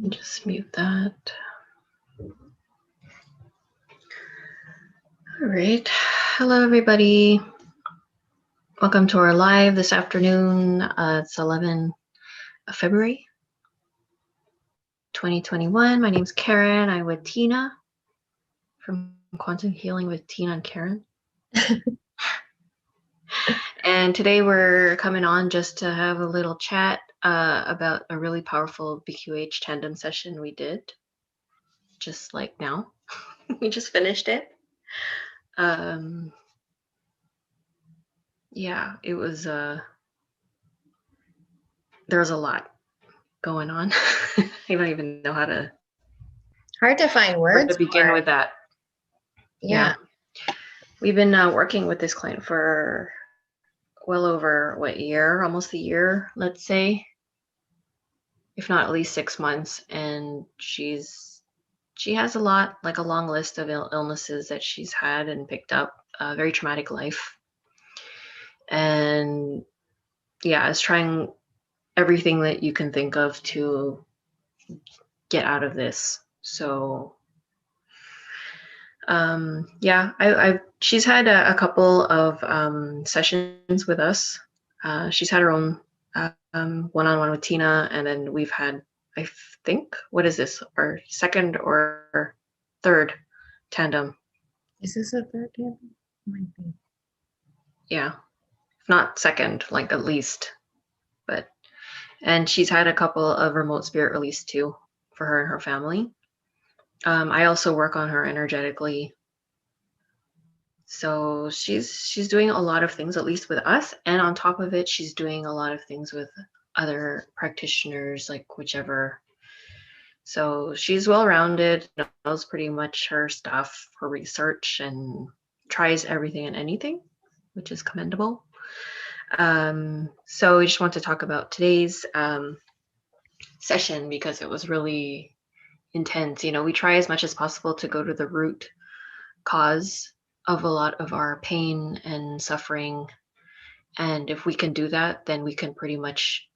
Just mute that. All right. Hello, everybody. Welcome to our live this afternoon. It's 11 February 2021. My name's Karen. I'm with Tena from Quantum Healing with Tena and Karen. And today we're coming on just to have a little chat about a really powerful BQH tandem session we did just like now. We just finished it. Yeah, it was there was a lot going on. I don't even know how to hard to find words to begin with that. Yeah. We've been working with this client for well over what year, almost a year, let's say, if not at least 6 months. And she has a lot, like a long list of illnesses that she's had and picked up, a very traumatic life. And yeah, is trying everything that you can think of to get out of this. So she's had a couple of sessions with us. She's had her own one-on-one with Tena, and then we've had, I think, what is this, our second or third tandem? Is this a third tandem? Might be. Yeah, if not second, like at least. And she's had a couple of remote spirit release too for her and her family. I also work on her energetically. So she's doing a lot of things, at least with us. And on top of it, she's doing a lot of things with other practitioners, like whichever. So she's well-rounded, knows pretty much her stuff, her research, and tries everything and anything, which is commendable. So we just want to talk about today's session because it was really intense. You know, we try as much as possible to go to the root cause of a lot of our pain and suffering. And if we can do that, then we can pretty much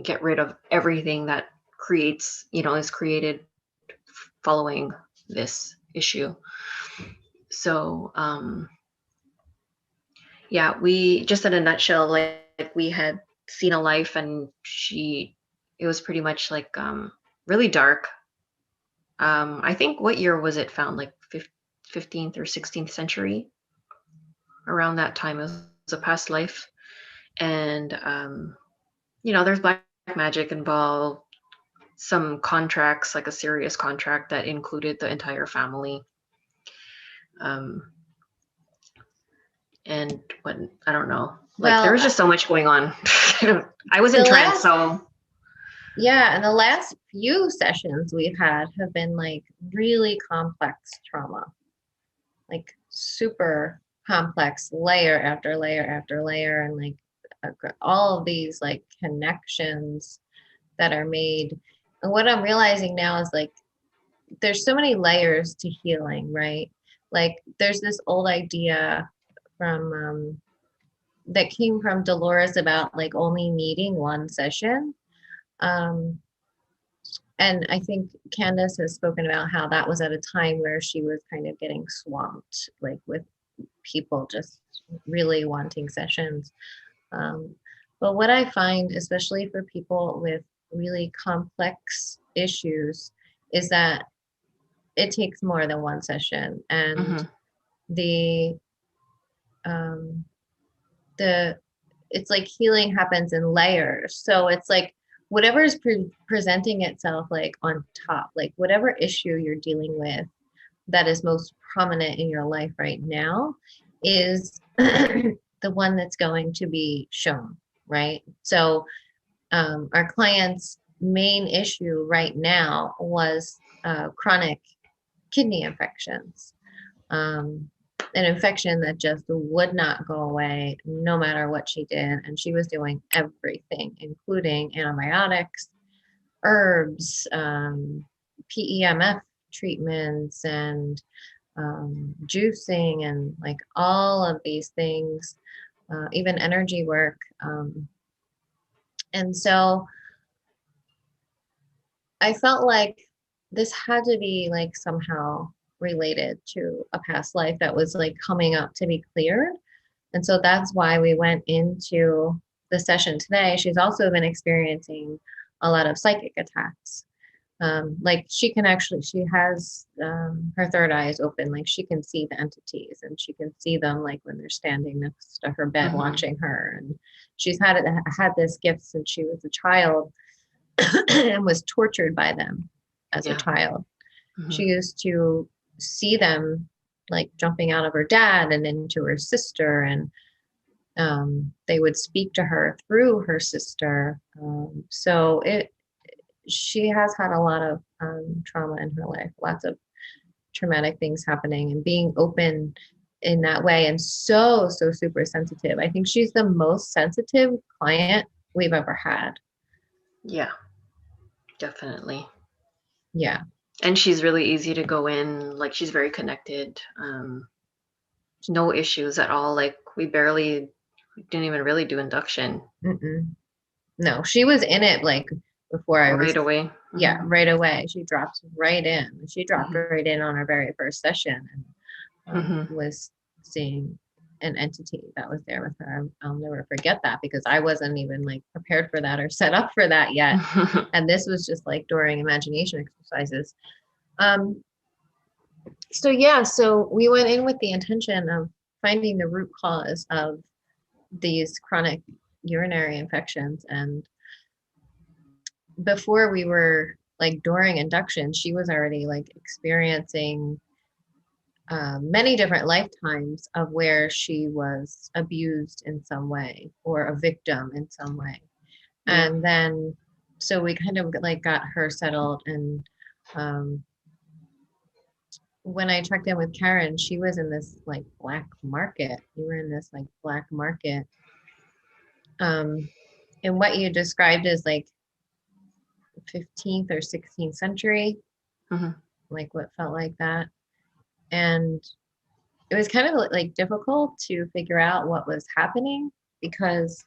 get rid of everything that creates, is created following this issue. So, yeah, we just in a nutshell, like we had seen a life and it was pretty much like really dark. I think what year was it found? Like 15th or 16th century. Around that time, it was a past life. And, there's black magic involved, some contracts, like a serious contract that included the entire family. And what, I don't know, like there was just so much going on. I was in trance, so. Yeah, and the last few sessions we've had have been like really complex trauma, like super complex, layer after layer after layer, and like all of these like connections that are made. And what I'm realizing now is like there's so many layers to healing, right? Like there's this old idea from that came from Dolores about like only needing one session. And I think Candace has spoken about how that was at a time where she was kind of getting swamped, like with people just really wanting sessions. But what I find, especially for people with really complex issues, is that it takes more than one session, and the it's like healing happens in layers. So it's like whatever is presenting itself like on top, like whatever issue you're dealing with that is most prominent in your life right now is the one that's going to be shown, right? So our client's main issue right now was chronic kidney infections. An infection that just would not go away no matter what she did. And she was doing everything, including antibiotics, herbs, PEMF treatments, and juicing, and like all of these things, even energy work. And so I felt like this had to be like somehow related to a past life that was like coming up to be cleared. And so that's why we went into the session today. She's also been experiencing a lot of psychic attacks. Like she has her third eye is open. Like she can see the entities and she can see them like when they're standing next to her bed Mm-hmm. watching her. And she's had this gift since she was a child and was tortured by them as a Yeah. child. Mm-hmm. She used to see them like jumping out of her dad and into her sister, and they would speak to her through her sister. So she has had a lot of trauma in her life, lots of traumatic things happening, and being open in that way, and so super sensitive. I think she's the most sensitive client we've ever had. Yeah, definitely. Yeah. And she's really easy to go in. Like she's very connected. No issues at all. Like we didn't even really do induction Mm-mm. No, she was in it like before I right was, away. yeah, Mm-hmm. right away. She dropped right in. She dropped Mm-hmm. right in on our very first session and Mm-hmm. was seeing an entity that was there with her. I'll never forget that because I wasn't even like prepared for that or set up for that yet. And this was just like during imagination exercises. Um, so yeah, so we went in with the intention of finding the root cause of these chronic urinary infections. And before we were like during induction, she was already like experiencing many different lifetimes of where she was abused in some way or a victim in some way. Yeah. And then, so we kind of like got her settled. And um, when I checked in with Karen, she was in this like black market. You were in this like black market. Um, and what you described as like 15th or 16th century, Mm-hmm. like what felt like that. And it was kind of like difficult to figure out what was happening because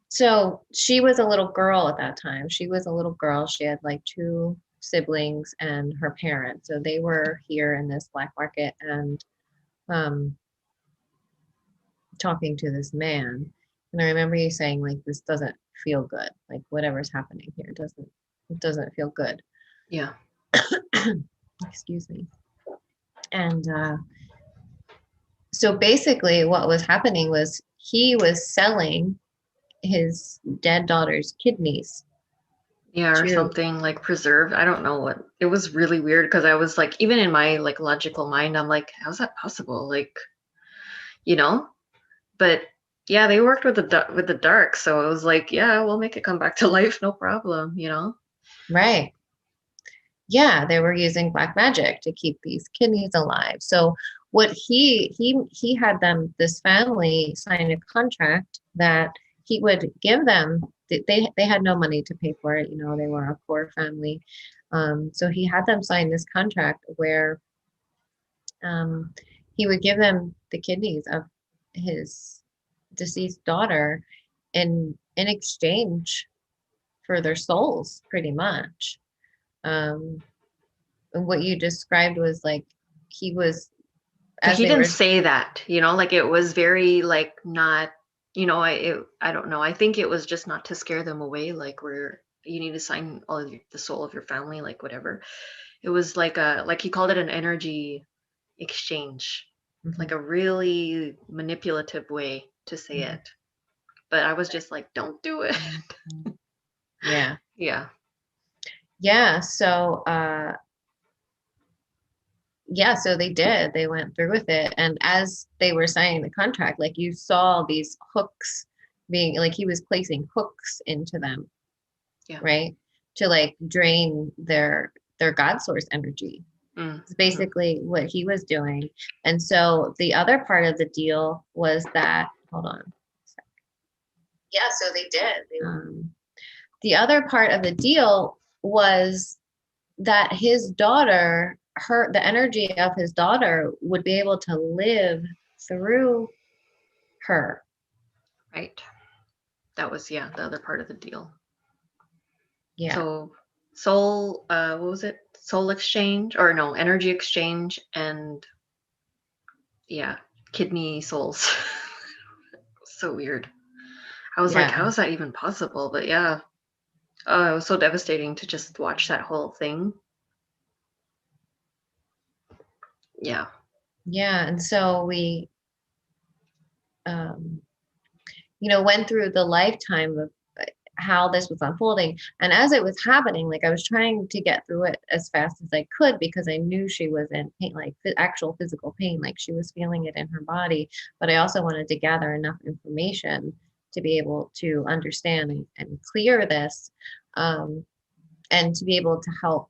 so she was a little girl at that time. She was a little girl. She had like two siblings and her parents. So they were here in this black market and um, talking to this man. And I remember you saying like, this doesn't feel good. Like whatever's happening here doesn't feel good. Yeah. Excuse me. And so basically what was happening was he was selling his dead daughter's kidneys Yeah, or to, something like preserved. I don't know what. It was really weird because I was like, even in my like logical mind, I'm like, how's that possible? Like, you know? But yeah, they worked with with the dark, so it was like, yeah, we'll make it come back to life, no problem, you know? right. Yeah, they were using black magic to keep these kidneys alive. So what he had them, this family sign a contract that he would give them. They had no money to pay for it. You know, they were a poor family. So he had them sign this contract where um, he would give them the kidneys of his deceased daughter in exchange for their souls, pretty much. Um, and what you described was like he was But as he they didn't were say that, you know, like it was very like not, you know, I don't know. I think it was just not to scare them away, like where you need to sign all of the soul of your family, like whatever. It was like like he called it an energy exchange, like Mhm, a really manipulative way to say mhm. it. But I was just like, don't do it. Yeah, Yeah. yeah, so yeah, so they did, they went through with it. And as they were signing the contract, like you saw these hooks being like he was placing hooks into them, Yeah. right, to like drain their god source energy. It's Mm-hmm. basically what he was doing. And so the other part of the deal was that, hold on. Yeah, so they did. The other part of the deal was that his daughter, the energy of his daughter would be able to live through her. Right. That was, yeah, the other part of the deal. Yeah. So soul, what was it? Soul exchange, or no, energy exchange, and yeah, kidney souls. So weird. I was like, how Yeah. is that even possible? But yeah, oh, it was so devastating to just watch that whole thing. Yeah. Yeah. And so we, um, went through the lifetime of how this was unfolding. And as it was happening, like I was trying to get through it as fast as I could because I knew she was in pain, like actual physical pain, like she was feeling it in her body. But I also wanted to gather enough information to be able to understand and clear this, um, and to be able to help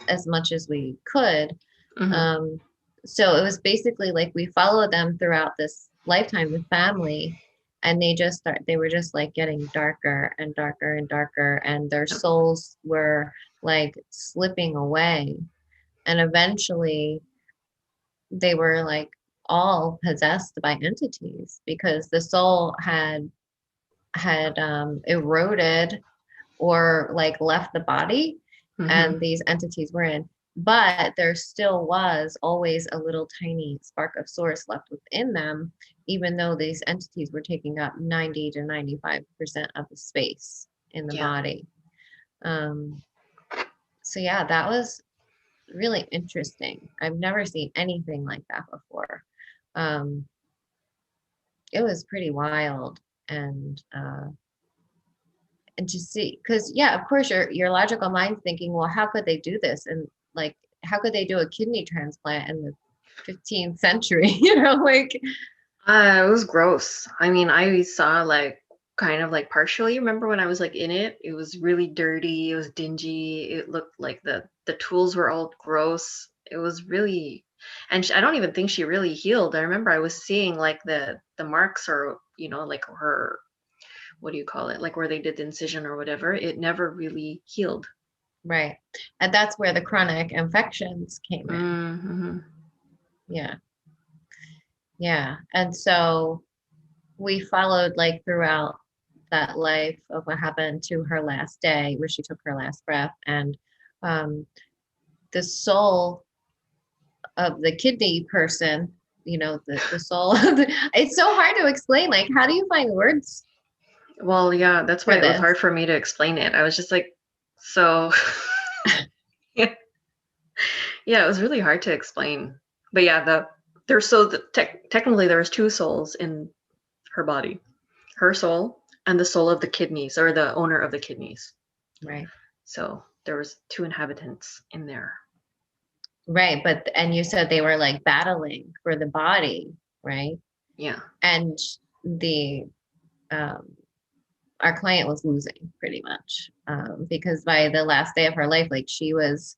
as much as we could. Hmm. Um, so it was basically like we followed them throughout this lifetime, the family, and they were just like getting darker and darker and darker, and their Yep. souls were like slipping away. And eventually they were like all possessed by entities because the soul had eroded or like left the body Hmm. and these entities were in. But there still was always a little tiny spark of source left within them, even though these entities were taking up 90 to 95% of the space in the Yeah. body. Um, so yeah, that was really interesting. I've never seen anything like that before. Um, it was pretty wild and to see because yeah, of course your logical mind's thinking, well, how could they do this? And like how could they do a kidney transplant in the 15th century? Like It was gross. I mean, I saw like kind of like partially. Remember when I was like in it? It was really dirty. It was dingy. It looked like the tools were all gross. It was really, and I don't even think she really healed. I remember I was seeing like the marks, or like her, what do you call it? Like where they did the incision or whatever. It never really healed. right. And that's where the chronic infections came in. Mm-hmm. Yeah. Yeah. And so we followed like throughout that life of what happened to her last day where she took her last breath and um the soul of the kidney person, the soul of it's so hard to explain. Like, how do you find words Well, yeah, that's why for it was hard this? for me to explain it. I was just like, so yeah, yeah, it was really hard to explain. But yeah, technically there was two souls in her body. Her soul and the soul of the kidneys, or the owner of the kidneys. Right. So there was two inhabitants in there. Right. And you said they were like battling for the body, right? Yeah. And the, um, our client was losing pretty much because by the last day of her life, like she was,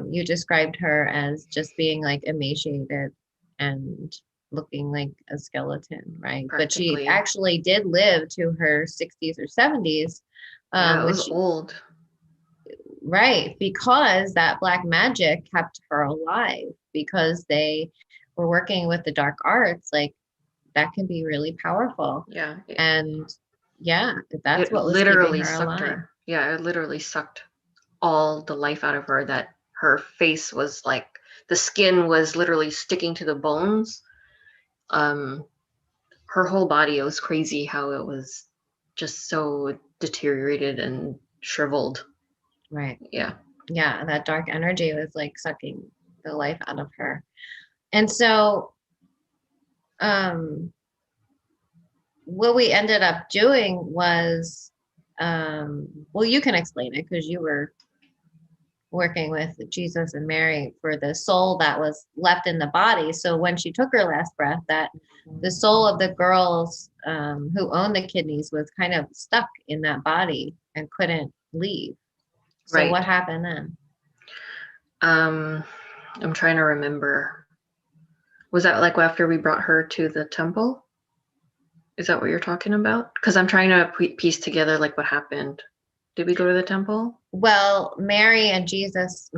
you described her as just being like emaciated and looking like a skeleton, right? But she Practically. actually did live to her 60s or 70s, Yeah, it was which, old. right, because that black magic kept her alive because they were working with the dark arts. Like that can be really powerful. Yeah. And yeah, that's It what was keeping literally her sucked alive. her. Yeah, it literally sucked all the life out of her. That her face was like, the skin was literally sticking to the bones. Um, her whole body, it was crazy how it was just so deteriorated and shriveled. Right. Yeah. Yeah, that dark energy was like sucking the life out of her. And so um what we ended up doing was well, you can explain it because you were working with Jesus and Mary for the soul that was left in the body. So when she took her last breath, that the soul of the girls who owned the kidneys was kind of stuck in that body and couldn't leave. So what Right. happened then? Um, I'm trying to remember. Was that like after we brought her to the temple? Is that what you're talking about? Because I'm trying to piece together like what happened. Did we go to the temple? Well, Mother Mary and Jesus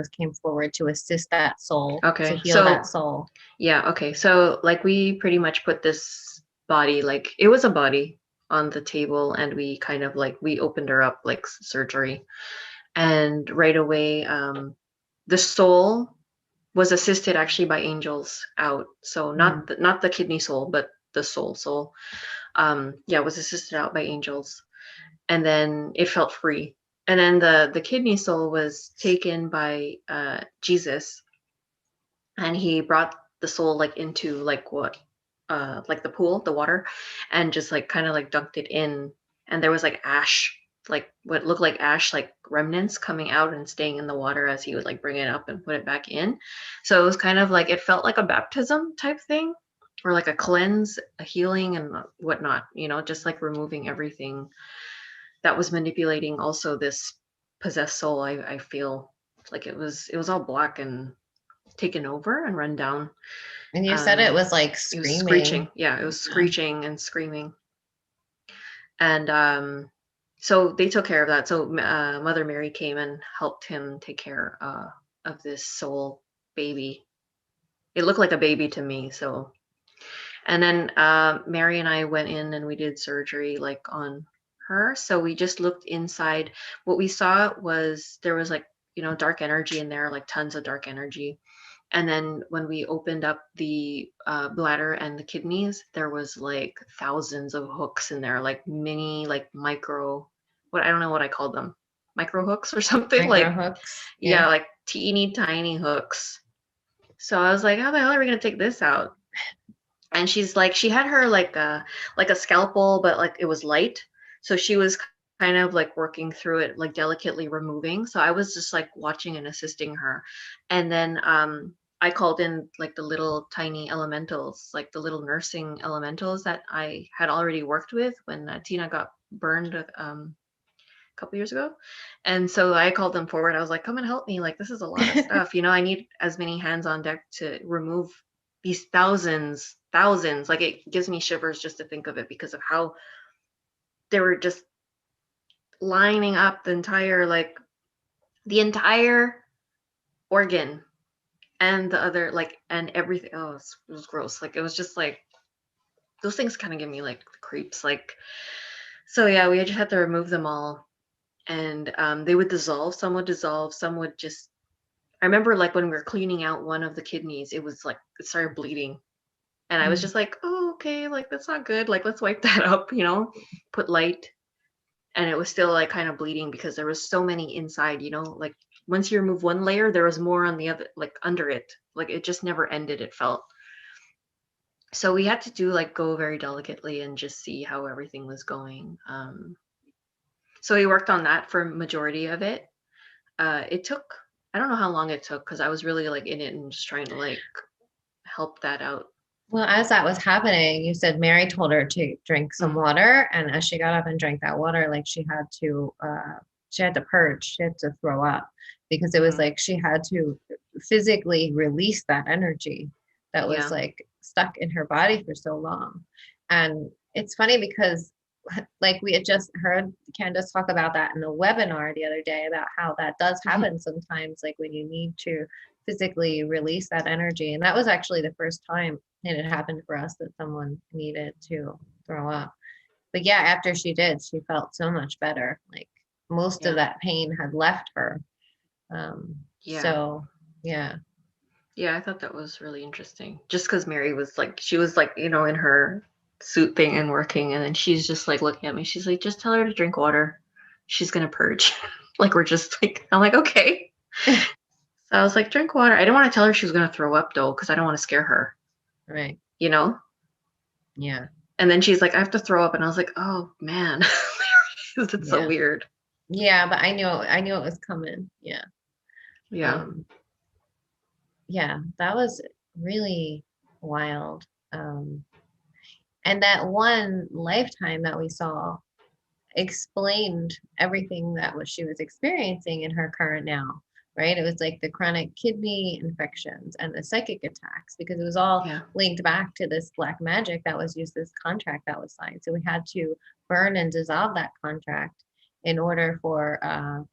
came forward to assist that soul, to Okay. heal that So soul. yeah, okay. So like we pretty much put this body, like it was a body. on the table, and we kind of like we opened her up like surgery, and right away the soul was assisted actually by angels out. So Mm. not the kidney soul, but the soul. Yeah, was assisted out by angels, and then it felt free. And then the kidney soul was taken by Jesus, and he brought the soul like into like what like the pool, the water, and just like kind of like dunked it in, and there was like ash, like what looked like ash, like remnants coming out and staying in the water as he would like bring it up and put it back in. So it was kind of like it felt like a baptism type thing, or like a cleanse, a healing and whatnot, just like removing everything that was manipulating also this possessed soul. I feel like it was all black and taken over and run down. And you said it was like It was screeching. screaming. Yeah, it was Yeah. screeching and screaming. And so they took care of that. So Mother Mary came and helped him take care of this soul baby. It looked like a baby to me. So, and then Mary and I went in and we did surgery like on her. So we just looked inside. What we saw was there was like, dark energy in there, like tons of dark energy. And then when we opened up the bladder and the kidneys, there was like thousands of hooks in there, like mini, like micro, what I don't know what I called them, micro hooks or something. Micro Like, hooks. Yeah. yeah, like teeny tiny hooks. So I was like, how the hell are we gonna take this out? And she's like, she had her like a scalpel, but like it was light. So she was kind of like working through it, like delicately removing. So I was just like watching and assisting her. And then I called in like the little tiny elementals, like the little nursing elementals that I had already worked with when Tina got burned a couple years ago. And so I called them forward. I was like, come and help me. Like, this is a lot of stuff. I need as many hands on deck to remove these thousands. Like, it gives me shivers just to think of it because of how they were just lining up the entire organ and the other, like, and everything. Oh, it was gross. Like, it was just like, those things kind of give me like creeps. Like, so yeah, we just had to remove them all. And they would dissolve. Some would just I remember like when we were cleaning out one of the kidneys, it was like it started bleeding. And I was Mm. just like, oh, okay, like that's not good. Like let's wipe that up, put light. And it was still like kind of bleeding because there was so many inside, like once you remove one layer, there was more on the other, like under it. Like it just never ended, it felt. So we had to go very delicately and just see how everything was going. So we worked on that for majority of it. It took, I don't know how long it took because I was really like in it and just trying to like help that out. Well, as that was happening, you said Mary told her to drink some Mm, water, and as she got up and drank that water, like she had to purge, she had to throw up because it was mhm. like she had to physically release that energy that was Yeah. like stuck in her body for so long. And it's funny because like we had just heard Candace talk about that in the webinar the other day about how that does Mhm. happen sometimes, like when you need to physically release that energy. And that was actually the first time it had happened for us that someone needed to throw up. But yeah, after she did, she felt so much better. Like most of Yeah. that pain had left her. Yeah. So yeah. Yeah. I thought that was really interesting. Just because Mary was like, she was like, in her suit thing and working. And then she's just like looking at me. She's like, just tell her to drink water. She's going to purge. Like, we're just like, I'm like, okay. So I was like, drink water. I didn't want to tell her she was going to throw up though, because I don't want to scare her, Right. you know? Yeah. And then she's like, I have to throw up. And I was like, oh man, it's so Yeah. weird. Yeah, but I knew it was coming. Yeah. Yeah. Um, yeah, that was really wild. Um, and that one lifetime that we saw explained everything that was she was experiencing in her current now, right? It was like the chronic kidney infections and the psychic attacks because it was all Yeah. linked back to this black magic that was used, this contract that was signed. So we had to burn and dissolve that contract in order for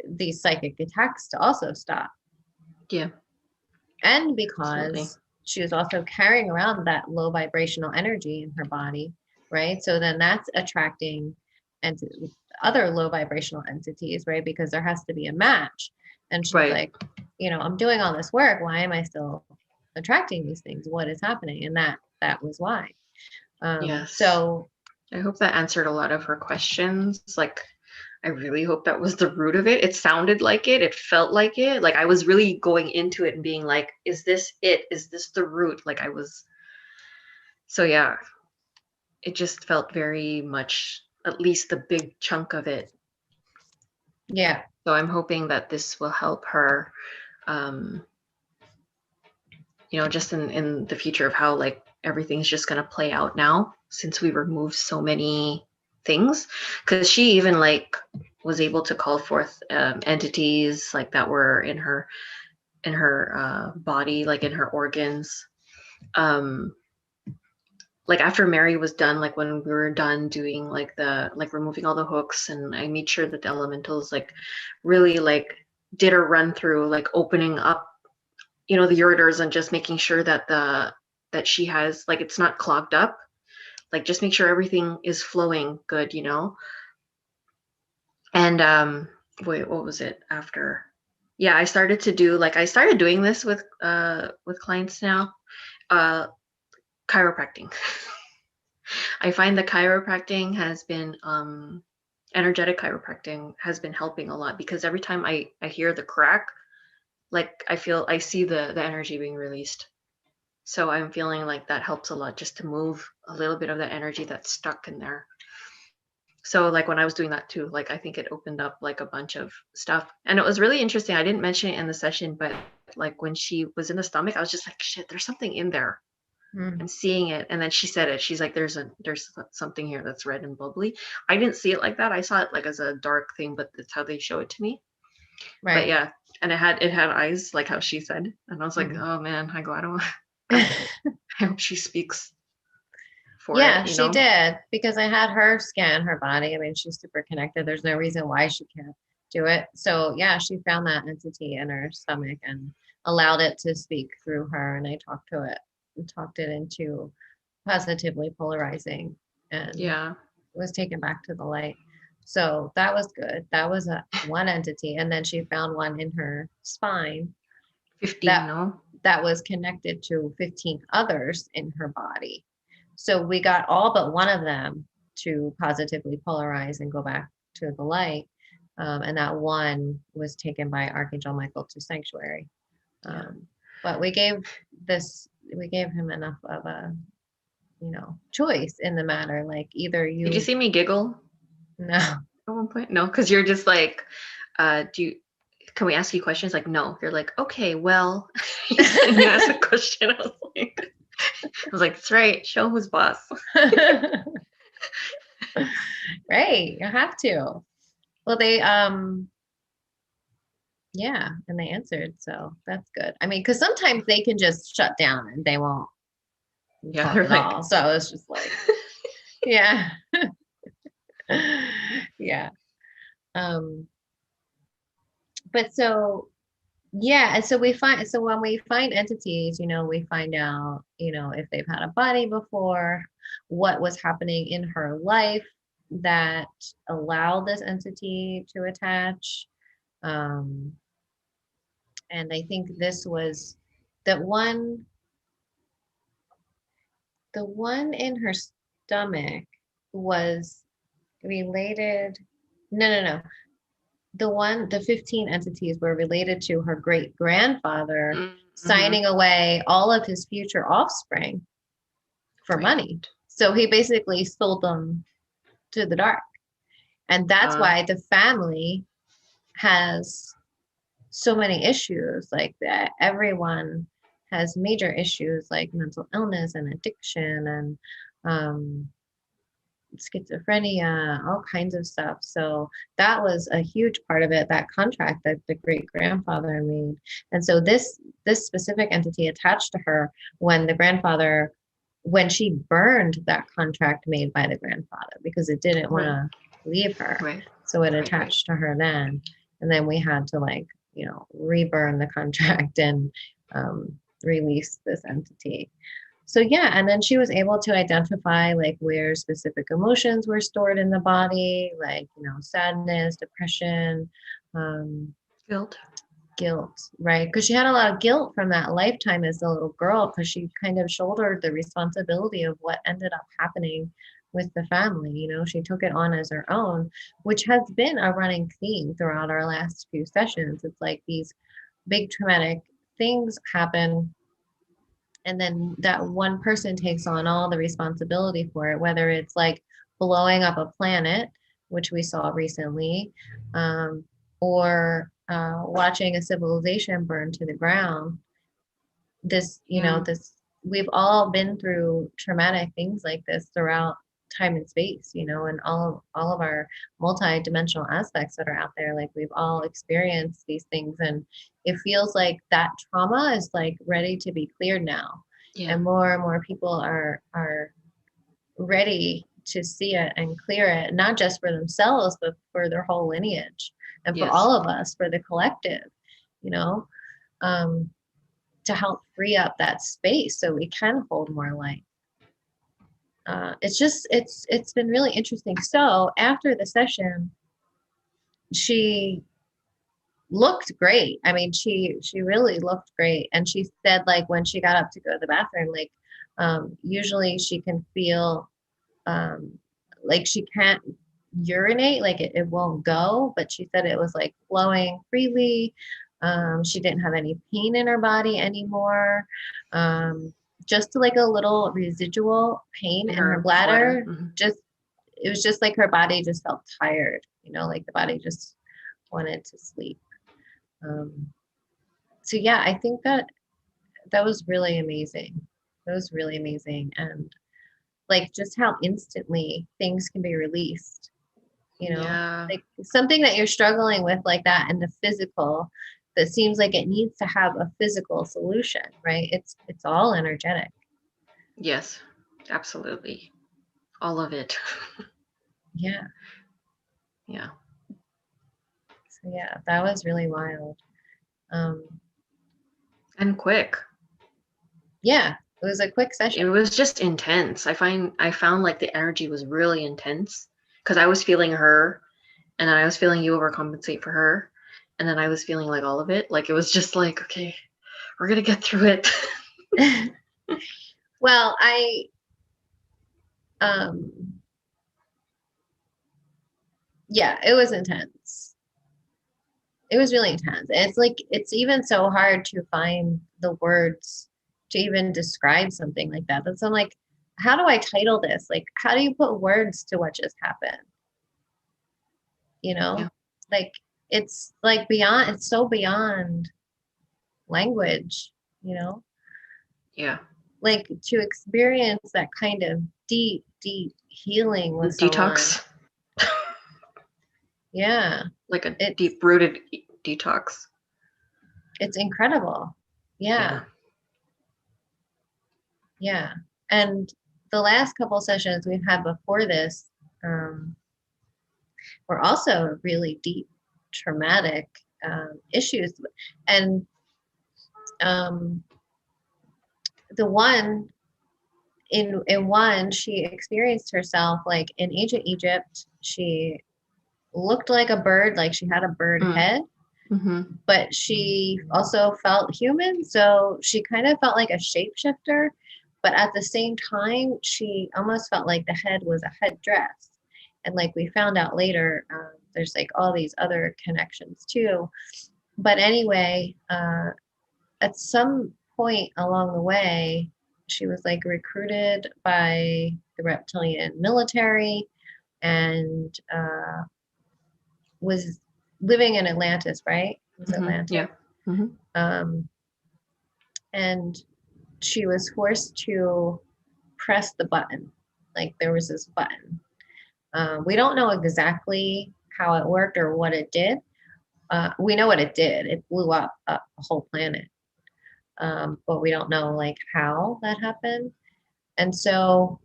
these psychic attacks to also stop. Yeah. And Absolutely. because she was also carrying around that low vibrational energy in her body, right? So then that's attracting and other low vibrational entities, right? Because there has to be a match. And she's Right. like, I'm doing all this work. Why am I still attracting these things? What is happening? And that was why. Yes. So I hope that answered a lot of her questions. Like, I really hope that was the root of it. It sounded like it. It felt like it. Like I was really going into it and being like, is this it? Is this the root? Like I was. So yeah, it just felt very much, at least the big chunk of it. yeah, So I'm hoping that this will help her, um, just in the future of how like everything's just going to play out now since we removed so many things. Because she even like was able to call forth entities like that were in her body, like in her organs. Um, like after Mary was done, like when we were done doing like the like removing all the hooks, and I made sure that the elementals like really like did a run through, like opening up, the ureters and just making sure that that she has like it's not clogged up. Like just make sure everything is flowing good. And wait, what was it after? Yeah, I started doing this with clients now. Uh chiropractic. I find the chiropractic has been energetic chiropractic has been helping a lot because every time I hear the crack, like I see the energy being released. So I'm feeling like that helps a lot just to move a little bit of that energy that's stuck in there. So like when I was doing that too, like I think it opened up like a bunch of stuff. And it was really interesting. I didn't mention it in the session, but like when she was in the stomach, I was just like, shit, there's something in there. mm, I'm seeing it. And then she said it. She's like, there's something here that's red and bubbly. I didn't see it like that. I saw it like as a dark thing, but that's how they show it to me. But right. yeah, and it had eyes, like how she said. And I was like, Mm. oh man, I don't I hope she speaks for Yeah, it. she did because I had her scan her body. I mean, she's super connected. There's no reason why she can't do it. So, yeah, she found that entity in her stomach and allowed it to speak through her. And I talked to it and talked it into positively polarizing and Yeah. was taken back to the light. So that was good. That was one entity. And then she found one in her spine 15, that no? that was connected to 15 others in her body. So we got all but one of them to positively polarize and go back to the light. And that one was taken by Archangel Michael to sanctuary. Yeah. But we gave him enough of a, choice in the matter. Like either Did you you, see me giggle no, at one point? No, because you're just like, can we ask you questions? Like, no. You're like, okay, well, and you asked a question. I was like, that's right. Show who's boss. right. You have to. Well, yeah, and they answered, so that's good. I mean, because sometimes they can just shut down and they won't Yeah, talk they're at like, all. So it's just like, yeah, yeah. Um, but so yeah, and so when we find entities, we find out, if they've had a body before, what was happening in her life that allowed this entity to attach. Um, and I think this was that one. The one in her stomach was related. No, no, no. The 15 entities were related to her great grandfather mm-hmm. signing away all of his future offspring for Right. money. So he basically sold them to the dark. And that's Uh, why the family has so many issues like that. Everyone has major issues like mental illness and addiction and um, schizophrenia, all kinds of stuff. So that was a huge part of it, that contract that the great grandfather made. And so this specific entity attached to her when when she burned that contract made by the grandfather because it didn't want right. to leave her. Right. So it Right. attached to her then. And then we had to reburn the contract and release this entity. So yeah, and then she was able to identify like where specific emotions were stored in the body, like, sadness, depression, um, Guilt. guilt, right? Because she had a lot of guilt from that lifetime as a little girl, because she kind of shouldered the responsibility of what ended up happening with the family. She took it on as her own, which has been a running theme throughout our last few sessions. It's like these big traumatic things happen, and then that one person takes on all the responsibility for it, whether it's like blowing up a planet, which we saw recently, or watching a civilization burn to the ground. Yeah. This, we've all been through traumatic things like this throughout time and space, and all of our multi-dimensional aspects that are out there. Like, we've all experienced these things, and it feels like that trauma is like ready to be cleared now, Yeah. and more people are ready to see it and clear it, not just for themselves, but for their whole lineage, and for Yes. all of us, for the collective, you know um, to help free up that space so we can hold more light. It's been really interesting. So after the session, she looked great. I mean, she really looked great. And she said, like, when she got up to go to the bathroom, like, usually she can feel um, like she can't urinate, like it won't go, but she said it was like flowing freely. She didn't have any pain in her body anymore. Um, just like a little residual pain In in her her bladder. bladder. Hmm. Just, it was just like her body just felt tired, like the body just wanted to sleep. Um, so yeah, I think that was really amazing. That was really amazing. And like, just how instantly things can be released, Yeah. like something that you're struggling with like that in the physical, that seems like it needs to have a physical solution, right? It's all energetic. Yes. Absolutely. All of it. Yeah. Yeah. So yeah, that was really wild. um And quick. yeah, it was a quick It session. was just intense. I found like the energy was really intense because I was feeling her, and then I was feeling you overcompensate for her, and then I was feeling like all of it. Like it was just like, okay, we're gonna get through it. Well, um yeah, it was intense. It was really intense. It's like, it's even so hard to find the words to even describe something like that. That's, I'm like, how do I title this? Like, how do you put words to what just happened? You Yeah. know, like, it's like beyond, it's so beyond language, you know, Yeah. like to experience that kind of deep, deep healing with someone. Detox. Yeah, Like a it's, deep rooted detox. it's incredible. Yeah. Yeah. Yeah. And the last couple sessions we've had before this um, were also really deep, traumatic issues. And um, the one in one, she experienced herself like in ancient Egypt. She looked like a bird, like she had a bird Mm. head, Mm-hmm. but she also felt human. So she kind of felt like a shapeshifter, but at the same time, she almost felt like the head was a headdress. And like we found out later, there's like all these other connections too. But anyway, at some point along the way, she was like recruited by the reptilian military, and was living in Atlantis, right? It was Mm-hmm. Atlantis. Yeah. Mm-hmm. Um, and she was forced to press the button. Like, there was this button. We don't know exactly how it worked or what it did. We know what it did. It blew up a whole planet. But we don't know like how that happened. And so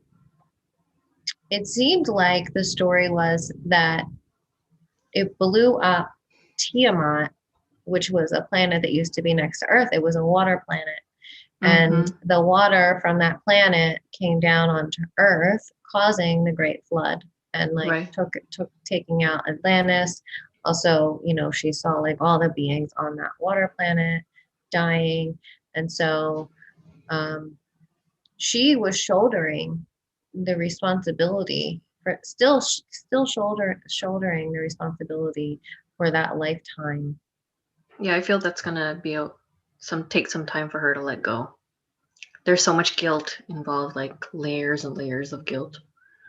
it seemed like the story was that it blew up Tiamat, which was a planet that used to be next to Earth. It was a water planet. And Mm-hmm. the water from that planet came down onto Earth, causing the Great Flood and like Right. took taking out Atlantis. Also, you know, she saw like all the beings on that water planet dying. And so um, she was shouldering the responsibility for still shouldering the responsibility for that lifetime. Yeah, I feel that's gonna be take some time for her to let go. There's so much guilt involved, like layers and layers of guilt.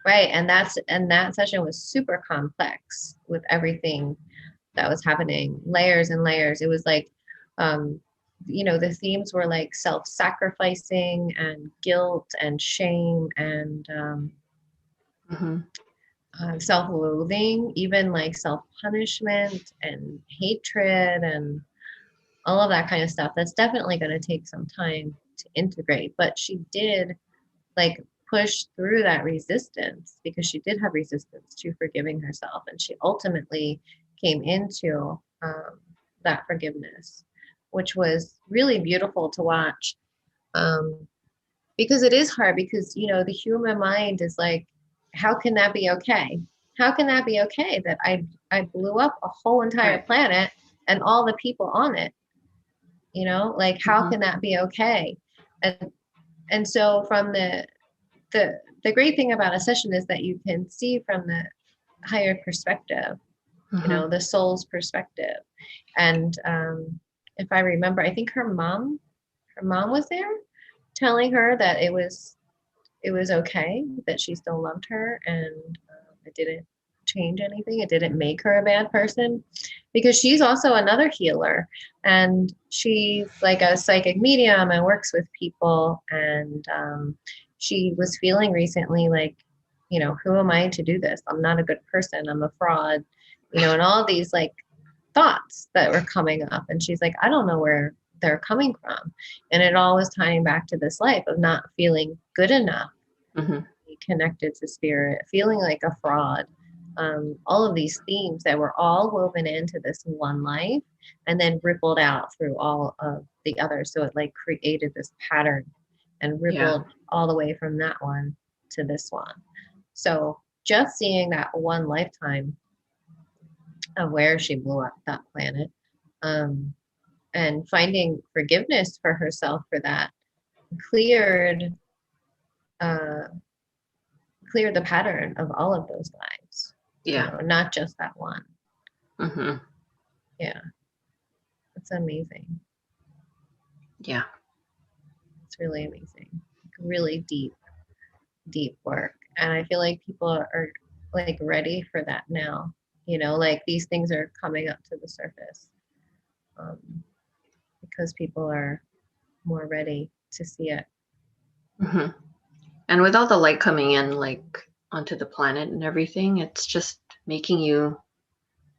Right. And that session was super complex with everything that was happening, layers and layers. It was like, um, you know, the themes were like self-sacrificing and guilt and shame and Mm-hmm. self-loathing, even like self-punishment and hatred and all of that kind of stuff. That's definitely going to take some time to integrate. But she did like push through that resistance because she did have resistance to forgiving herself. And she ultimately came into that forgiveness, which was really beautiful to watch. Um, because it is hard because, you know, the human mind is like, how can that be okay? How can that be okay that I blew up a whole entire Right. planet and all the people on it? You know, like how Mm-hmm. can that be okay? And so from the great thing about a session is that you can see from the higher perspective, you Mm-hmm. know, the soul's perspective. And if I remember, I think her mom was there telling her that it was okay, that she still loved her, and it didn't change anything. It didn't make her a bad person because she's also another healer, and she's like a psychic medium and works with people. And she was feeling recently like, you know, who am I to do this? I'm not a good person. I'm a fraud, you know, and all these like thoughts that were coming up. And she's like, I don't know where they're coming from. And it all was tying back to this life of not feeling good enough, Mm-hmm. be connected to spirit, feeling like a fraud. All of these themes that were all woven into this one life and then rippled out through all of the others. So it like created this pattern and Yeah. rippled all the way from that one to this one. So just seeing that one lifetime of where she blew up that planet, um, and finding forgiveness for herself for that cleared uh, cleared the pattern of all of those lives, you Yeah. know, not just that one. Mm-hmm. Yeah, it's amazing. Yeah. It's really amazing. Really deep work. And I feel like people are like ready for that now. You know, like these things are coming up to the surface um, because people are more ready to see it. Mm-hmm. And with all the light coming in, like onto the planet and everything, it's just making you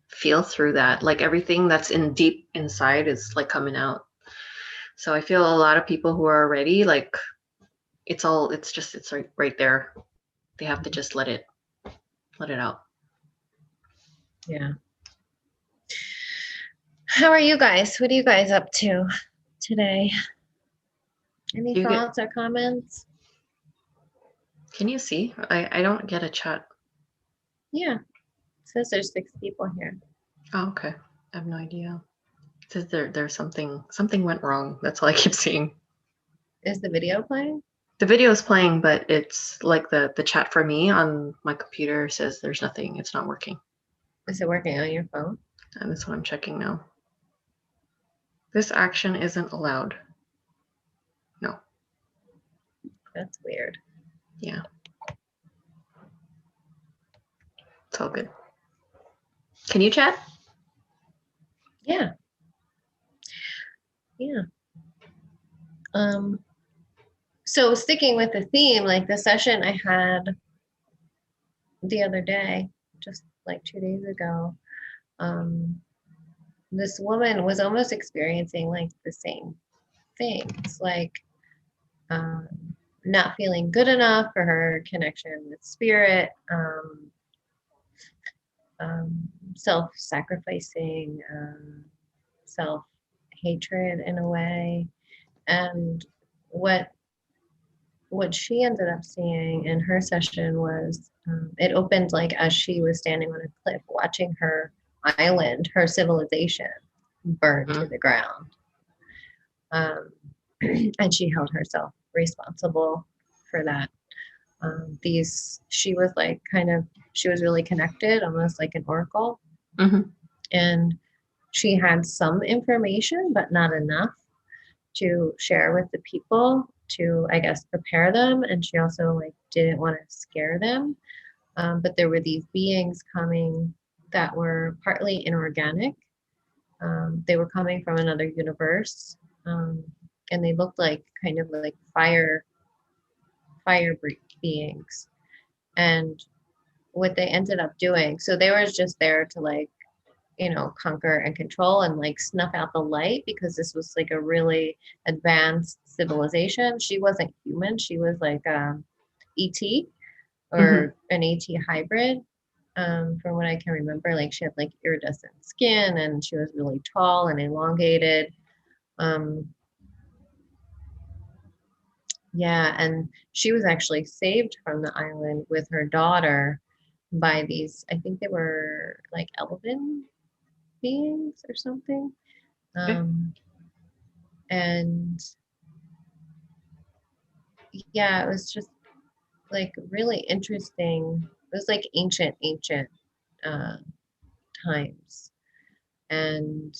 feel through that. Like everything that's in deep inside is like coming out. So I feel a lot of people who are ready, like it's right there. They have to just let it out. Yeah. How are you guys? What are you guys up to today? Any Do you get, thoughts or comments? can you see? I don't get a chat. Yeah, it says there's 6 people here. Oh, okay. I have no idea. It says there's something went wrong. That's all I keep seeing. Is the video playing? The video is playing, but it's like the chat for me on my computer says there's nothing. It's not working. Is it working on your phone? And that's what I'm checking now. This action isn't allowed. No. That's weird. Yeah. It's all good. Can you chat? Yeah, yeah. Um, so sticking with the theme, like the session I had the other day, just like 2 days ago, um, this woman was almost experiencing like the same things, like um, not feeling good enough for her connection with spirit, self-sacrificing, self-hatred in a way. And what she ended up seeing in her session was it opened like as she was standing on a cliff watching her island, her civilization burn to Mhm. the ground. Um, and she held herself responsible for that. She was like she was really connected, almost like an oracle. Mhm. And she had some information, but not enough to share with the people to, I guess, prepare them. And she also like didn't want to scare them. But there were these beings coming that were partly inorganic. They were coming from another universe, um, and they looked like kind of like fire beings. And what they ended up doing, so they were just there to like conquer and control and like snuff out the light because this was like a really advanced civilization. She wasn't human. She was like ET Mhm. or an ET hybrid. From what I can remember, like she had like iridescent skin and she was really tall and elongated. Um, yeah, and she was actually saved from the island with her daughter by these, I think they were like elven beings or something. Okay. Um, and yeah, it was just like really interesting. It was like ancient uh, times. And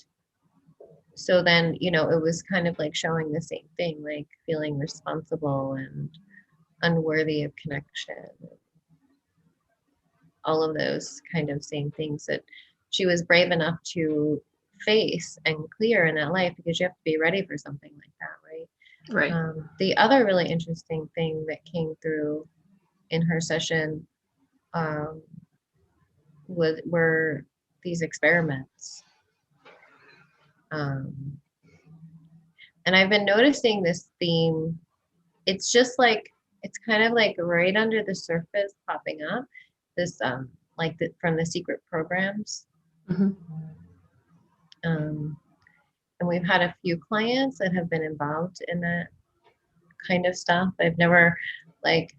so then, it was kind of like showing the same thing, like feeling responsible and unworthy of connection, all of those kind of same things that she was brave enough to face and clear in that life because you have to be ready for something like that, right? Right. The other really interesting thing that came through in her session um, were these experiments. Um, and I've been noticing this theme. It's just like, it's kind of like right under the surface popping up. This, from the secret programs. Mhm. Um, and we've had a few clients that have been involved in that kind of stuff. I've never like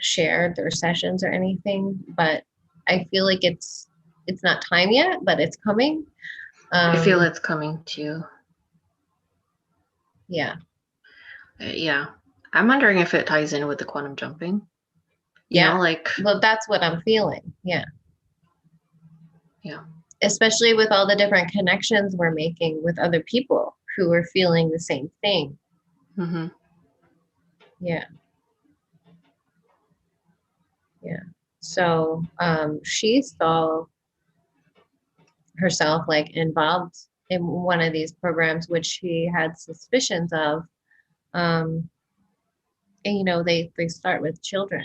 shared their sessions or anything, but I feel like it's not time yet, but it's coming. I feel Um, it's coming to. yeah, Yeah. I'm wondering if it ties in with the quantum jumping. yeah. Like, Well, that's what I'm feeling. Yeah. yeah. Especially with all the different connections we're making with other people who are feeling the same thing. Mhm. Yeah. Yeah. So she saw herself like involved in one of these programs, which she had suspicions of. Um, and they start with children.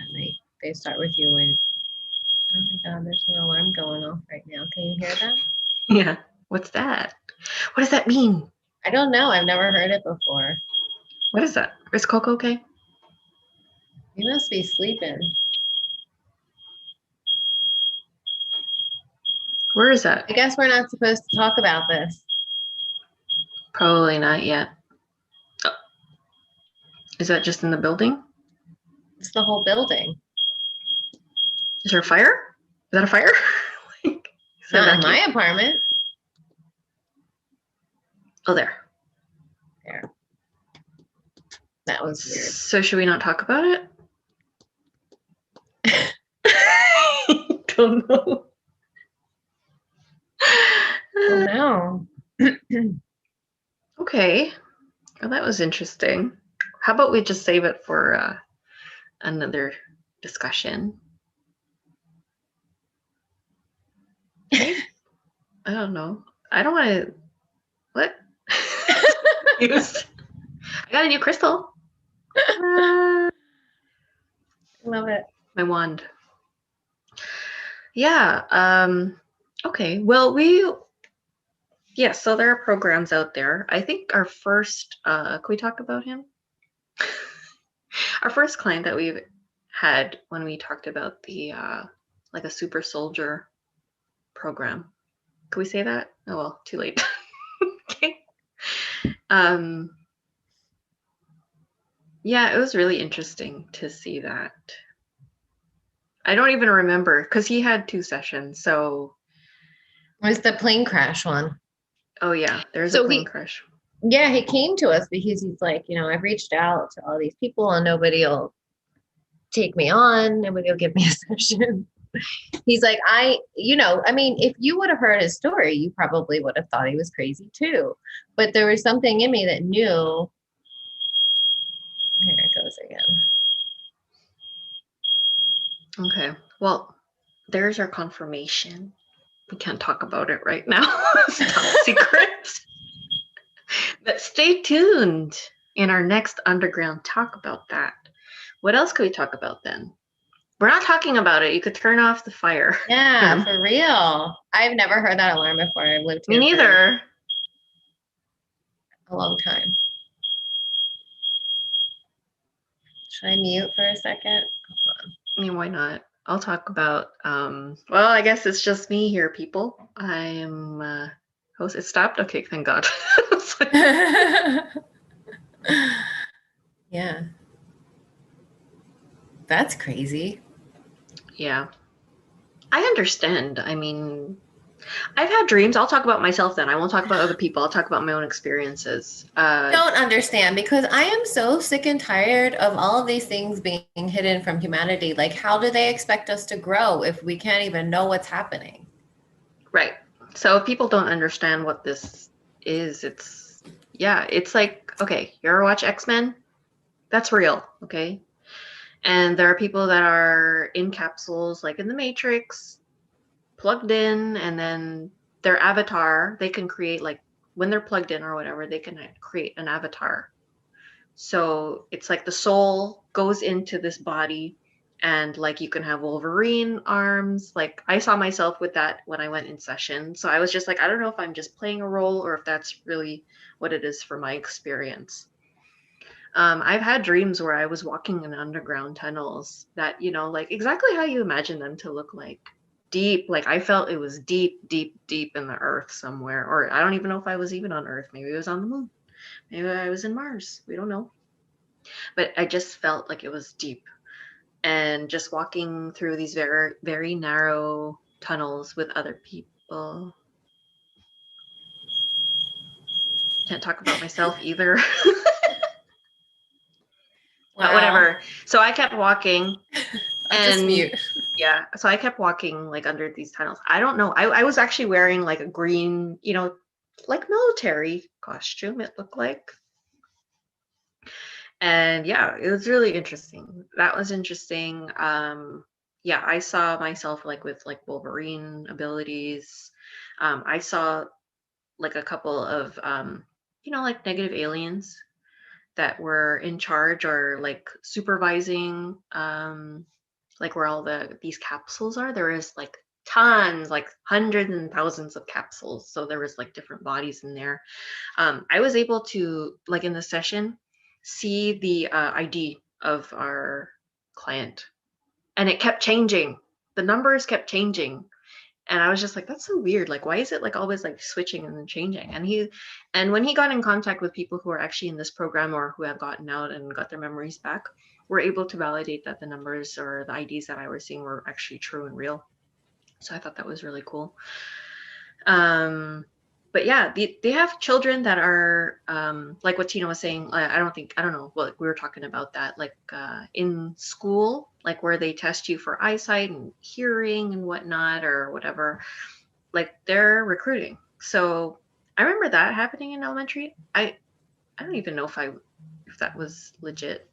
They start with you when, oh my God, there's an alarm going off right now. Can you hear that? Yeah. What's that? What does that mean? I don't know. I've never heard it before. What is that? Is Coco okay? You must be sleeping. Where is that? I guess we're not supposed to talk about this. Probably not yet. Oh, is that just in the building? It's the whole building. Is there a fire? Is that a fire? Like, is that a Not in vacuum? my apartment. Oh, there. There. That was weird. So should we not talk about it? Don't know. Oh no. Okay. Well, that was interesting. How about we just save it for another discussion? Right? I don't know. I don't want to. What? Confused. I got a new crystal. Love it. My wand. Yeah. Okay. Well, yeah. So there are programs out there. I think our first. Can we talk about him? Our first client that we've had when we talked about the like a super soldier program. Can we say that? Oh well, too late. Okay. Um, Yeah, it was really interesting to see that. I don't even remember because he had 2 sessions. So, It was the plane crash one. oh yeah, there's a So plane he, crash. yeah, he came to us because he's like, I've reached out to all these people and nobody will take me on, nobody will give me a session. He's like, I mean, if you would have heard his story, you probably would have thought he was crazy too. But there was something in me that knew. Here it goes again. Okay. Well, there's our confirmation. We can't talk about it right now. It's top secret. But stay tuned in our next underground talk about that. What else could we talk about then? We're not talking about it. You could turn off the fire. Yeah, for real. I've never heard that alarm before. I've lived Me here for neither. a long time. Should I mute for a second? I mean, why not? I'll talk about, well, I guess it's just me here, people. I'm host. It stopped? Okay, thank God. Yeah, that's crazy. Yeah. I understand. I mean, I've had dreams. I'll talk about myself then. I won't talk about other people. I'll talk about my own experiences. Don't understand because I am so sick and tired of all of these things being hidden from humanity. Like, how do they expect us to grow if we can't even know what's happening? Right. So if people don't understand what this is, yeah, it's like, okay, you ever watch X-Men? That's real, okay? And there are people that are in capsules, like in the Matrix, plugged in, and then their avatar, they can create, like, when they're plugged in or whatever, they can create an avatar. So it's like the soul goes into this body, and like you can have Wolverine arms. Like I saw myself with that when I went in session. So I was just like, I don't know if I'm just playing a role or if that's really what it is for my experience. I've had dreams where I was walking in underground tunnels that, like exactly how you imagine them to look like. Deep, like I felt it was deep, deep, deep in the earth somewhere. Or I don't even know if I was even on Earth. Maybe it was on the moon. Maybe I was in Mars. We don't know. But I just felt like it was deep. And just walking through these very, very narrow tunnels with other people. Can't talk about myself either. But Wow. whatever. So I kept walking, I'll just and mute. yeah, so I kept walking like under these tunnels. I don't know. I was actually wearing like a green, like military costume, it looked like. And yeah, it was really interesting. That was interesting. Yeah, I saw myself like with like Wolverine abilities. I saw like a couple of like negative aliens that were in charge or like supervising like where all these capsules are. There is like tons, like hundreds and thousands of capsules. So there was like different bodies in there. I was able to, like in the session, see the ID of our client, and it kept changing. The numbers kept changing, and I was just like, "That's so weird. Like, why is it like always like switching and then changing?" And when he got in contact with people who are actually in this program or who have gotten out and got their memories back, we're able to validate that the numbers or the IDs that I was seeing were actually true and real. So I thought that was really cool. Um, but yeah, they have children that are like what Tina was saying. I don't know. Well, we were talking about that, like in school, like where they test you for eyesight and hearing and whatnot or whatever. Like they're recruiting. So I remember that happening in elementary. I don't even know if that was legit.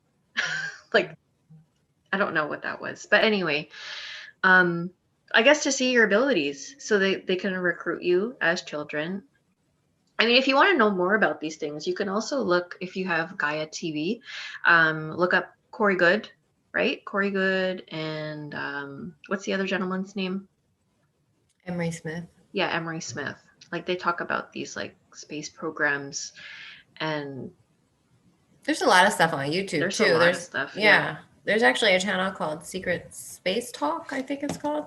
Like I don't know what that was, but anyway, um, I guess to see your abilities, so they can recruit you as children. I mean, if you want to know more about these things, you can also look, if you have Gaia TV, look up Corey Good, right? Corey Good and what's the other gentleman's name? Emery Smith. Yeah, Emery Smith. Like they talk about these like space programs, and There's a lot of stuff on YouTube there's a too. lot of stuff. Yeah. There's actually a channel called Secret Space Talk, I think it's called.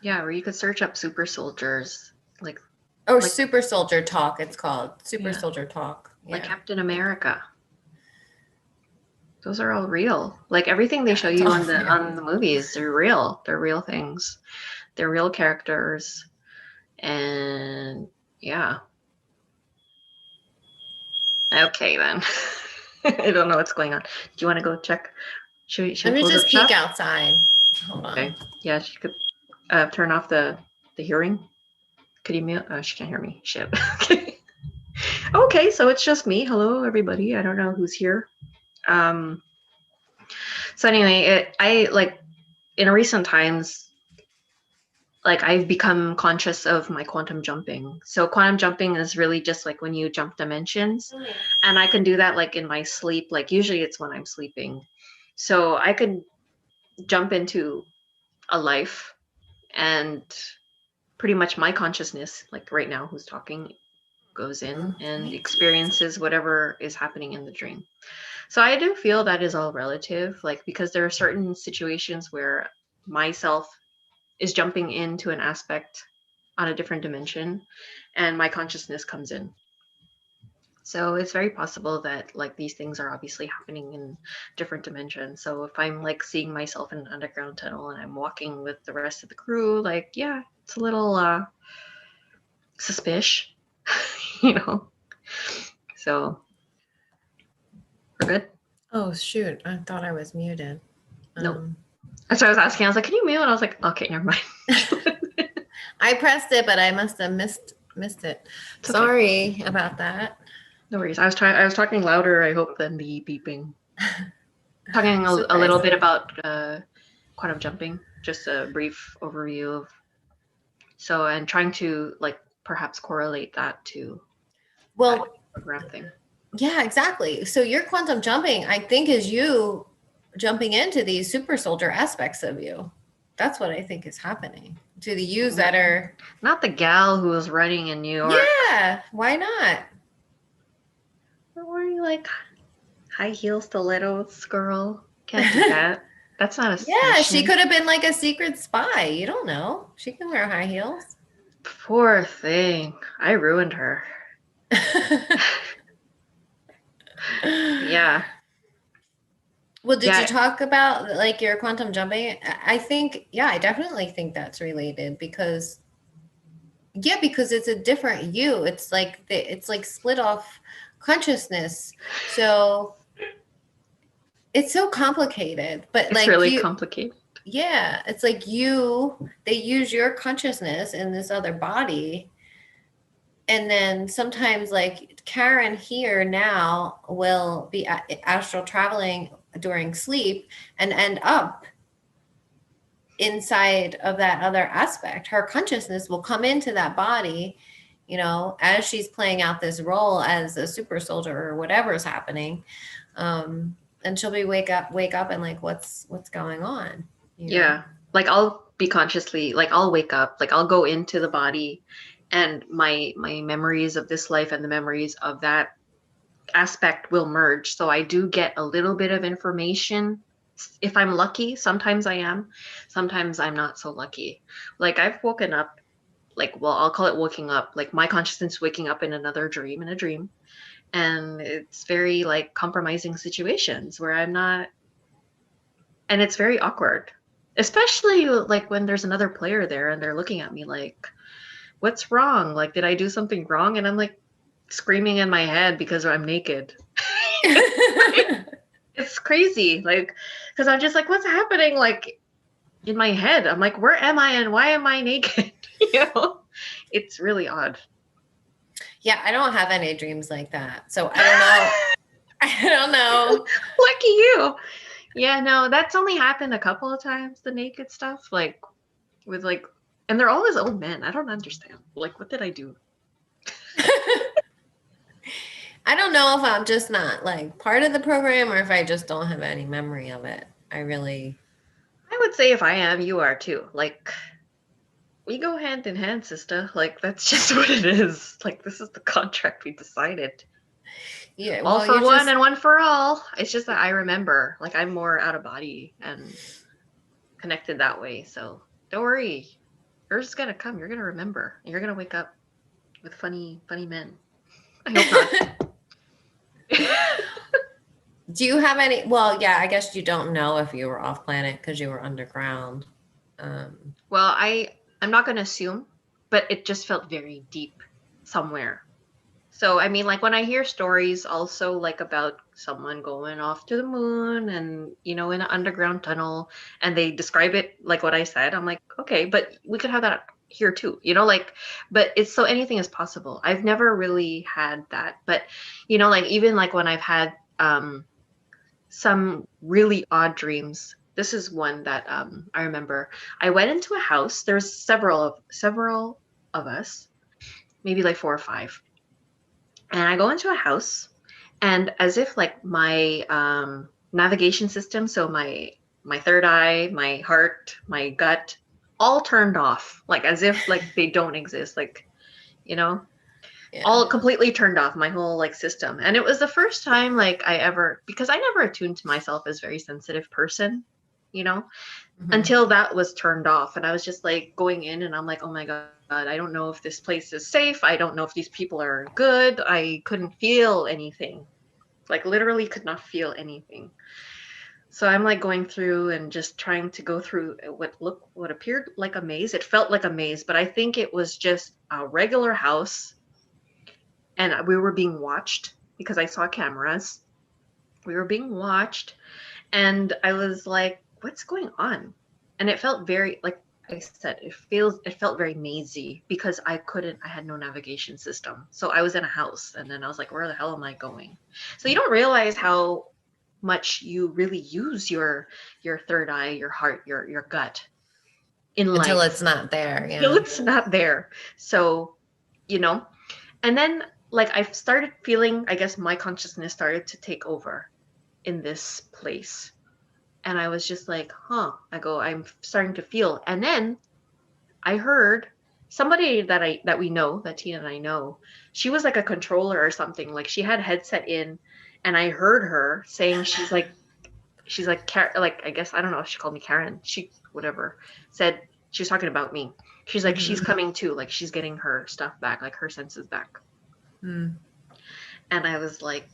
Yeah, where you could search up super soldiers, like Or like Super Soldier Talk, it's called. Super yeah, Soldier Talk. like Yeah. Captain America. Those are all real. Like everything they Yeah, show it's you all on the real. movies, they're real. They're real things. They're real characters. And yeah. Okay then. I don't know what's going on. Do you want to go check? Should Let we me close just up peek shop? outside. Hold Okay. on. Yeah, she could turn off the hearing. Could you mute? Oh, she can't hear me. Shit. Okay. Okay, so it's just me. Hello, everybody. I don't know who's here. Um. So anyway, I like in recent times, like I've become conscious of my quantum jumping. So quantum jumping is really just like when you jump dimensions, and I can do that like in my sleep. Like usually it's when I'm sleeping. So I could jump into a life and pretty much my consciousness, like right now who's talking, goes in and experiences whatever is happening in the dream. So I do feel that is all relative, like because there are certain situations where myself is jumping into an aspect on a different dimension and my consciousness comes in. So it's very possible that like these things are obviously happening in different dimensions. So if I'm like seeing myself in an underground tunnel and I'm walking with the rest of the crew, like yeah, it's a little suspicious, you know. So we're good. Oh shoot! I thought I was muted. Nope. Um, That's what I was asking. I was like, "Can you mute?" And I was like, "Okay, never mind." I pressed it, but I must have missed it. It's okay. Sorry about that. No worries. I was trying. I was talking louder. I hope than the beeping. Talking a little bit Surprising. about quantum jumping. Just a brief overview of so and trying to like perhaps correlate that to that Well, program thing. yeah, exactly. So your quantum jumping, I think, is you jumping into these super soldier aspects of you. That's what I think is happening to the yous that are. Not the gal who was running in New York. Yeah, why not? We're wearing like high heel stilettos, girl. Can't do that. That's not a Yeah, she mission. could have been like a secret spy. You don't know. She can wear high heels. Poor thing. I ruined her. Yeah. Well, did you Yeah. talk about like your quantum jumping? I think, yeah, I definitely think that's related because, yeah, because it's a different you. It's like split off consciousness. So it's so complicated, but It's like really you, complicated. yeah, it's like they use your consciousness in this other body. And then sometimes like Karen here now will be astral traveling during sleep and end up inside of that other aspect. Her consciousness will come into that body, as she's playing out this role as a super soldier or whatever is happening. And she'll be wake up and like, what's going on, Yeah. Like I'll be consciously like I'll wake up, like I'll go into the body and my memories of this life and the memories of that aspect will merge. So I do get a little bit of information. If I'm lucky, sometimes I am, sometimes I'm not so lucky. Like I've woken up, like, well, I'll call it waking up, like my consciousness waking up in another dream, in a dream. And it's very like compromising situations where I'm not, and it's very awkward, especially like when there's another player there and they're looking at me like, what's wrong? Like, did I do something wrong? And I'm like screaming in my head because I'm naked. It's crazy. Like, because I'm just like, what's happening? Like in my head, I'm like, where am I and why am I naked? It's really odd. Yeah, I don't have any dreams like that. So I don't know. I don't know. Lucky you. Yeah, no, that's only happened a couple of times, the naked stuff. Like, with like, and they're always old men. I don't understand. Like, what did I do? I don't know if I'm just not like part of the program or if I just don't have any memory of it. I really. I would say if I am, you are too. Like, we go hand in hand, sister. Like, that's just what it is. Like, this is the contract we decided. Yeah, All well, for you're one just. and one for all. It's just that I remember. Like, I'm more out of body and connected that way. So don't worry. Yours gonna come. You're gonna remember. You're gonna wake up with funny, funny men. I hope not. Do you have any? Well, yeah, I guess you don't know if you were off planet because you were underground. Um, Well, I'm not going to assume, but it just felt very deep somewhere. So, I mean, like when I hear stories also like about someone going off to the moon and, in an underground tunnel and they describe it like what I said, I'm like, okay, but we could have that here too, like, but it's so anything is possible. I've never really had that, but, like even like when I've had some really odd dreams. This is one that I remember. I went into a house. There's several of us, maybe like four or five, and I go into a house, and as if like my navigation system, so my third eye, my heart, my gut, all turned off, like as if like they don't exist, like you know yeah. all completely turned off my whole like system. And it was the first time like I ever, because I never attuned to myself as a very sensitive person, you know Hmm. until that was turned off. And I was just like going in and I'm like, oh my god, I don't know if this place is safe, I don't know if these people are good. I couldn't feel anything, like literally could not feel anything. So I'm like going through and just trying to go through what appeared like a maze. It felt like a maze, but I think it was just a regular house, and we were being watched because I saw cameras. We were being watched, and I was like, "What's going on?" And it felt very, like I said, it felt very mazy because I had no navigation system. So I was in a house, and then I was like, "Where the hell am I going?" So you don't realize how much you really use your third eye, your heart, your gut in Until it's life not there. till Yeah. it's not there. So, you know, and then like I've started feeling, I guess my consciousness started to take over in this place. And I was just like, huh. I'm starting to feel. And then I heard somebody that we know, that Tina and I know, she was like a controller or something. Like she had a headset in, and I heard her saying like I guess I don't know if she called me Karen. She whatever said she was talking about me. She's like she's Hmm. coming too, like she's getting her stuff back, like her senses back. Mm. And I was like,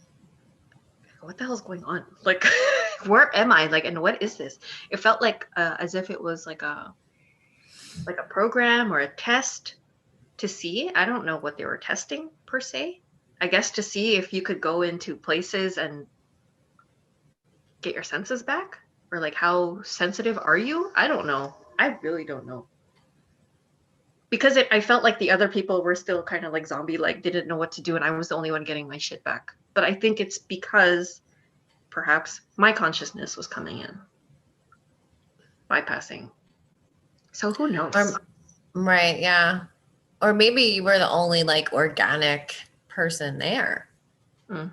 what the hell's going on? Like, where am I? Like, and what is this? It felt like as if it was like a program or a test to see. I don't know what they were testing per se. I guess to see if you could go into places and get your senses back, or like how sensitive are you? I don't know. I really don't know. Because I felt like the other people were still kind of like zombie, like didn't know what to do, and I was the only one getting my shit back. But I think it's because perhaps my consciousness was coming in, bypassing. So who knows? Or right, yeah. Or maybe you were the only like organic person there. Mm.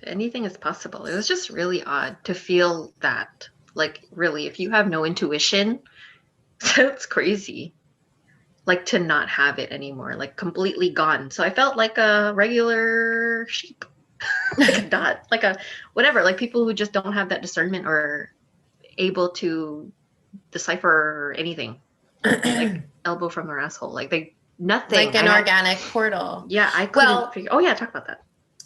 Anything is possible. It was just really odd to feel that. Like, really, if you have no intuition, that's crazy. Like, to not have it anymore, like, completely gone. So I felt like a regular sheep, like a dot, like a whatever, like people who just don't have that discernment or able to decipher anything, like elbow from their asshole. Like, Like nothing. an organic portal. Yeah, I couldn't Well, figure, oh, yeah, talk about that.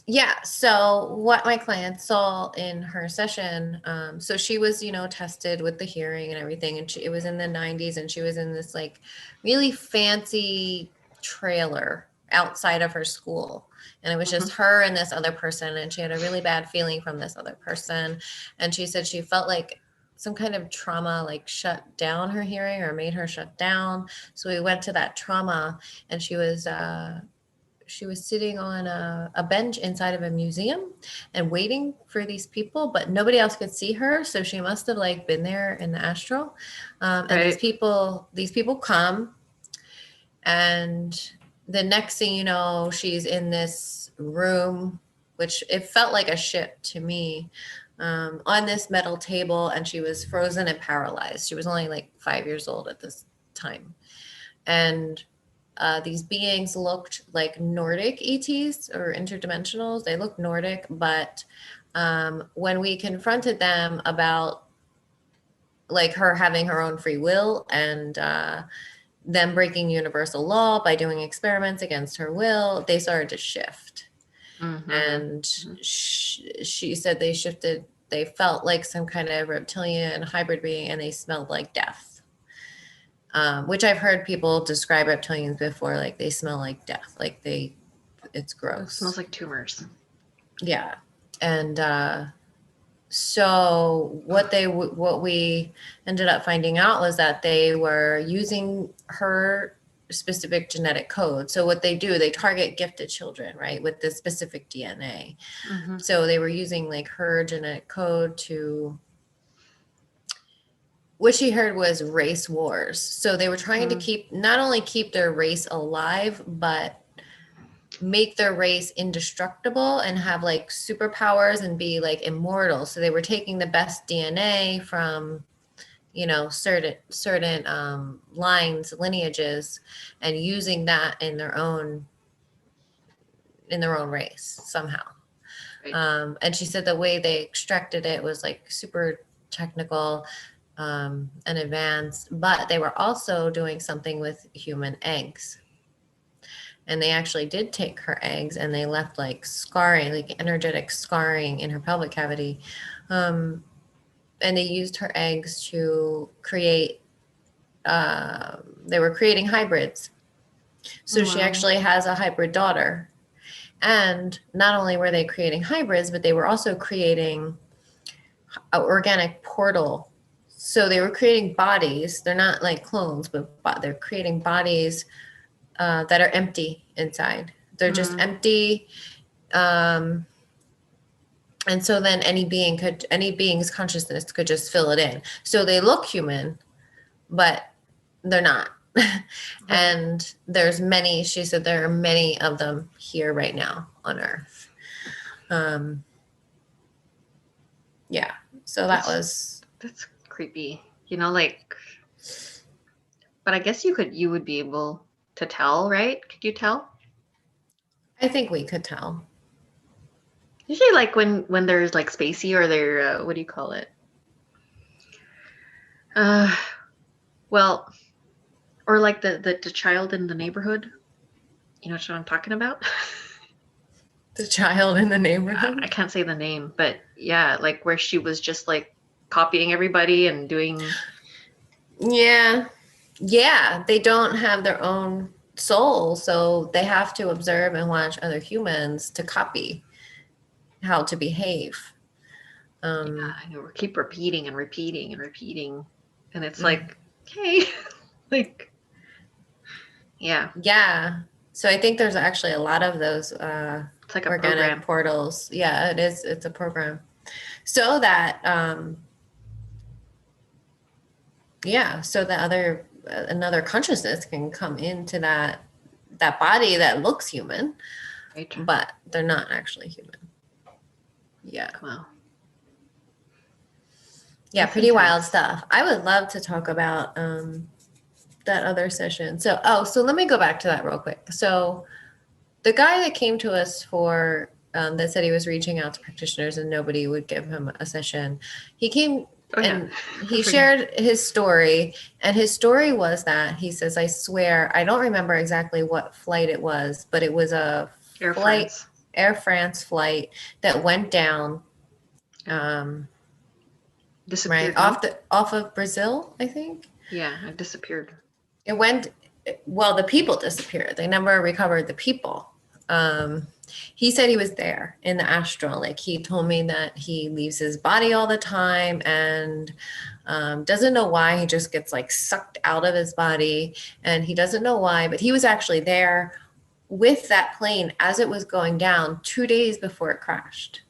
yeah. So what my client saw in her session, so she was, tested with the hearing and everything, and it was in the 90s, and she was in this like really fancy trailer outside of her school. And it was just Hmm. her and this other person, and she had a really bad feeling from this other person. And she said she felt like some kind of trauma like shut down her hearing or made her shut down. So we went to that trauma, and she was sitting on a bench inside of a museum and waiting for these people, but nobody else could see her. So she must have like been there in the astral. And these Right. people come, and the next thing you know, she's in this room, which it felt like a ship to me, on this metal table, and she was frozen and paralyzed. She was only like 5 years old at this time. And these beings looked like Nordic ETs or interdimensionals. They looked Nordic, but when we confronted them about like her having her own free will and them breaking universal law by doing experiments against her will, they started to shift. And Mm-hmm. she said they felt like some kind of reptilian hybrid being, and they smelled like death. Which I've heard people describe reptilians before, like they smell like death, like it's It smells gross. like tumors. Yeah. And so what we ended up finding out was that they were using her specific genetic code. So what they do, they target gifted children, right, with this specific DNA. Mm-hmm. So they were using like her genetic code to, what she heard was race wars. So they were trying to not only keep their race alive, but make their race indestructible and have like superpowers and be like immortal. So they were taking the best DNA from, certain lines, lineages, and using that in their own race somehow. Right. And she said the way they extracted it was like super technical and advanced, but they were also doing something with human eggs. And they actually did take her eggs, and they left like scarring, like energetic scarring in her pelvic cavity. And they used her eggs to create, they were creating hybrids. So she Wow. actually has a hybrid daughter. And not only were they creating hybrids, but they were also creating an organic portal. So they were creating bodies. They're not like clones, but they're creating bodies that are empty inside. They're just empty. And so then any being's consciousness could just fill it in. So they look human, but they're not. Right. And she said there are many of them here right now on Earth. Yeah. So That's creepy. Like, but I guess you would be able to tell, right? Could you tell? I think we could tell. Usually, like when there's like spacey or they're what do you call it? Uh, well, or like the child in the neighborhood. You know what I'm talking about? The child in the I neighborhood. can't say the name, but yeah, like where she was just like copying everybody and doing. Yeah. Yeah. They don't have their own soul. So they have to observe and watch other humans to copy how to behave. Yeah, and we keep repeating and repeating and repeating, and it's like, hey, like, yeah, Yeah. So I think there's actually a lot of those it's like a organic program. portals. Yeah, it is. It's a program. So that, so that another consciousness can come into that body that looks human, Right. but they're not actually human. Yeah. Wow. Yeah, That's pretty wild intense. stuff. I would love to talk about that other session. So let me go back to that real quick. So the guy that came to us for that said he was reaching out to practitioners and nobody would give him a session. He came Oh yeah. and I he forgot. shared his story, and his story was that he says, I swear, I don't remember exactly what flight it was, but it was a Air flight, France. Air France flight that went down, right Disappeared, no? off of Brazil, I think. Yeah, it disappeared. It went, well, the people disappeared. They never recovered the people. He said he was there in the astral. Like, he told me that he leaves his body all the time and doesn't know why. He just gets like sucked out of his body, and he doesn't know why, but he was actually there with that plane as it was going down 2 days before it crashed.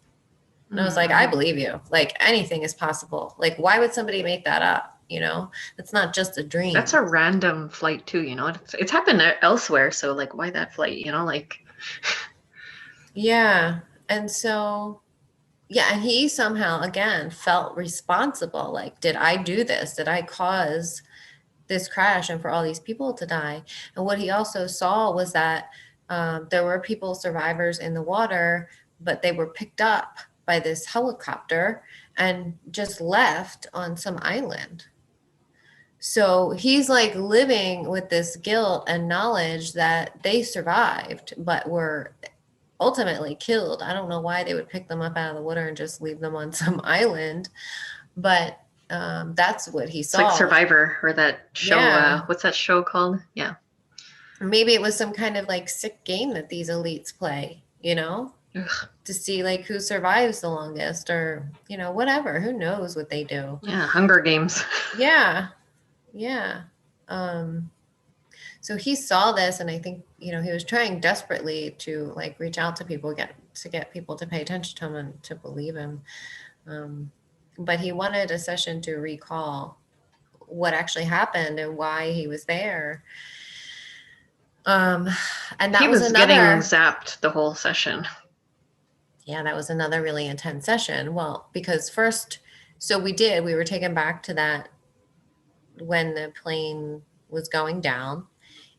And I was like, I believe you. Like, anything is possible. Like, why would somebody make that up? It's not just a That's dream. a random flight too, It's happened elsewhere, so like why that flight, like Yeah. And so, yeah, and he somehow, again, felt responsible. Like, did I do this? Did I cause this crash and for all these people to die? And what he also saw was that there were people, survivors in the water, but they were picked up by this helicopter and just left on some island. So he's like living with this guilt and knowledge that they survived, but were ultimately killed. I don't know why they would pick them up out of the water and just leave them on some island, but that's what he It's like saw. Survivor or that show. Yeah. What's that show called? Yeah. Maybe it was some kind of like sick game that these elites play, Ugh. to see like who survives the longest, or, whatever. Who knows what they do? Yeah, Hunger Games. Yeah. Yeah. Um, so he saw this, and I think, he was trying desperately to like reach out to people, get people to pay attention to him and to believe him. But he wanted a session to recall what actually happened and why he was there. And that He was was getting another, zapped the whole session. yeah, that was another really intense session. Well, because first, so we were taken back to that when the plane was going down,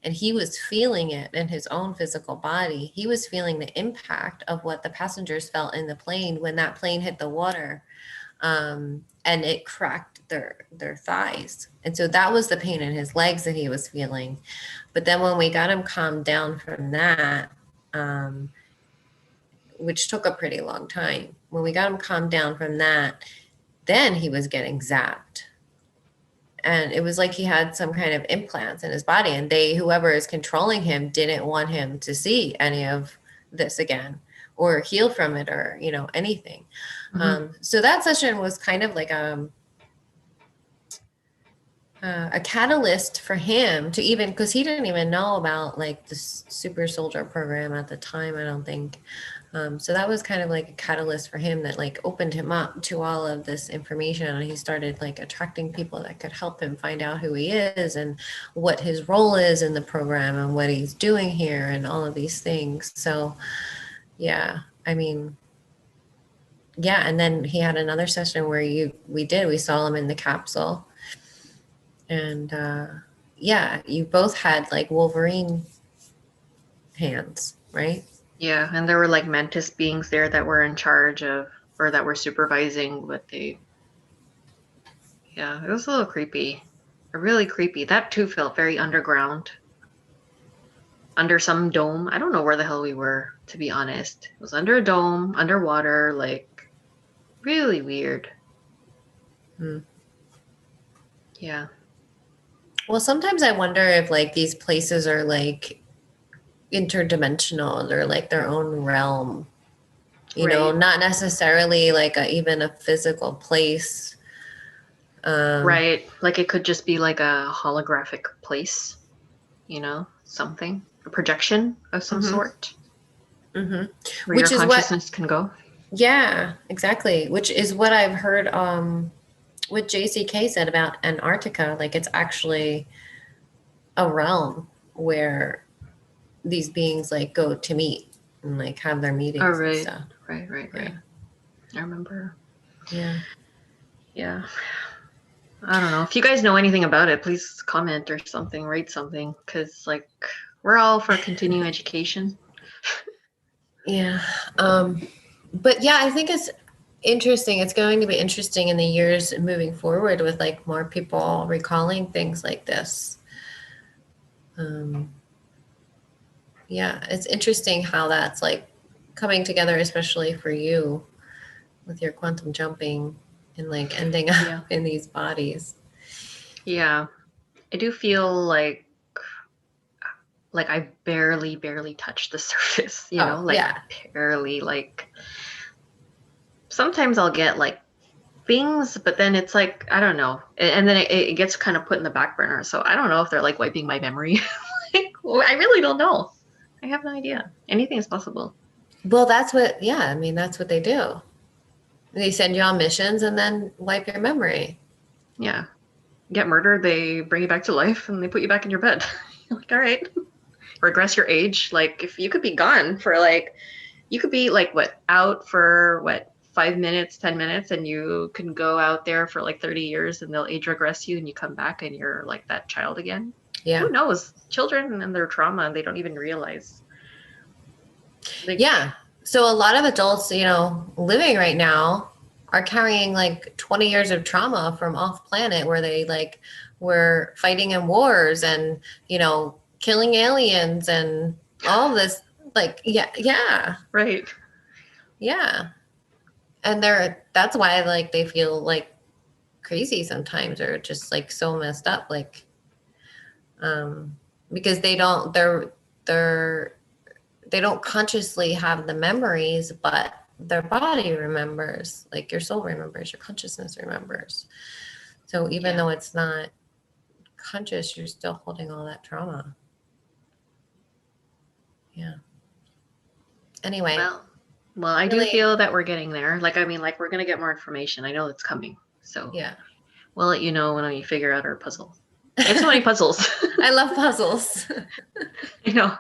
and he was feeling it in his own physical body. He was feeling the impact of what the passengers felt in the plane when that plane hit the water, and it cracked their thighs. And so that was the pain in his legs that he was feeling. But then when we got him calmed down from that, which took a pretty long time, when we got him calmed down from that, then he was getting zapped. And it was like he had some kind of implants in his body, and whoever is controlling him didn't want him to see any of this again or heal from it, or anything. So that session was kind of like a catalyst for him to, even because he didn't even know about like the super soldier program at the time, I don't think. So that was kind of like a catalyst for him that like opened him up to all of this information, and he started like attracting people that could help him find out who he is and what his role is in the program and what he's doing here and all of these things. So yeah, I mean, yeah. And then he had another session where we saw him in the capsule, and yeah, you both had like Wolverine hands, right? Yeah, and there were like mantis beings there that were in charge of, or that were supervising, but yeah, it was a little creepy. Really creepy. That too felt very underground, under some dome. I don't know where the hell we were, to be honest. It was under a dome, underwater, like really weird. Hmm. Yeah. Well, sometimes I wonder if like these places are like interdimensional or like their own realm, Right. not necessarily like even a physical place. Right. Like it could just be like a holographic place, something, a projection of some Mm-hmm, sort mm-hmm. where your Which is what, consciousness can go. yeah, exactly. Which is what I've heard what JCK said about Antarctica. Like it's actually a realm where these beings like go to meet and like have their Oh, meetings and right. stuff. Right, right, Yeah. right. I remember. Yeah. Yeah. I don't know. If you guys know anything about it, please comment or something, write something, because like we're all for continuing education. Yeah. But yeah, I think it's interesting. It's going to be interesting in the years moving forward with like more people recalling things like this. Um, yeah, it's interesting how that's like coming together, especially for you with your quantum jumping and like ending up Yeah. in these bodies. Yeah. I do feel like I barely touched the surface, Oh, like yeah. barely. Like sometimes I'll get like things, but then it's like I don't know, and then it gets kind of put in the back burner. So I don't know if they're like wiping my memory. Like, well, I really don't know. I have no idea. Anything is possible. Well, that's what, yeah, I mean, that's what they do. They send you on missions and then wipe your memory. Yeah. Get murdered, they bring you back to life, and they put you back in your bed. You're like, all right. Regress your age. Like, if you could be gone for like, you could be like, what, out for what, 5 minutes, 10 minutes, and you can go out there for like 30 years and they'll age regress you and you come back and you're like that child again. Yeah. Who knows? Children and their trauma, they don't even realize. Like, Yeah. So a lot of adults, living right now are carrying like 20 years of trauma from off planet where they like were fighting in wars and, killing aliens and all this Like, yeah, yeah, Right. yeah. And that's why like they feel like crazy sometimes, or just like so messed up, like um because they're they don't consciously have the memories, but their body remembers, like your soul remembers, your consciousness remembers. So even Yeah. though it's not conscious, you're still holding all that trauma. Yeah. Anyway, Well, well, I do really, feel that we're getting there. Like, I mean, like we're gonna get more information. I know it's coming. So yeah. we'll let you know when we figure out our puzzle. We have so many puzzles. I love puzzles. I know.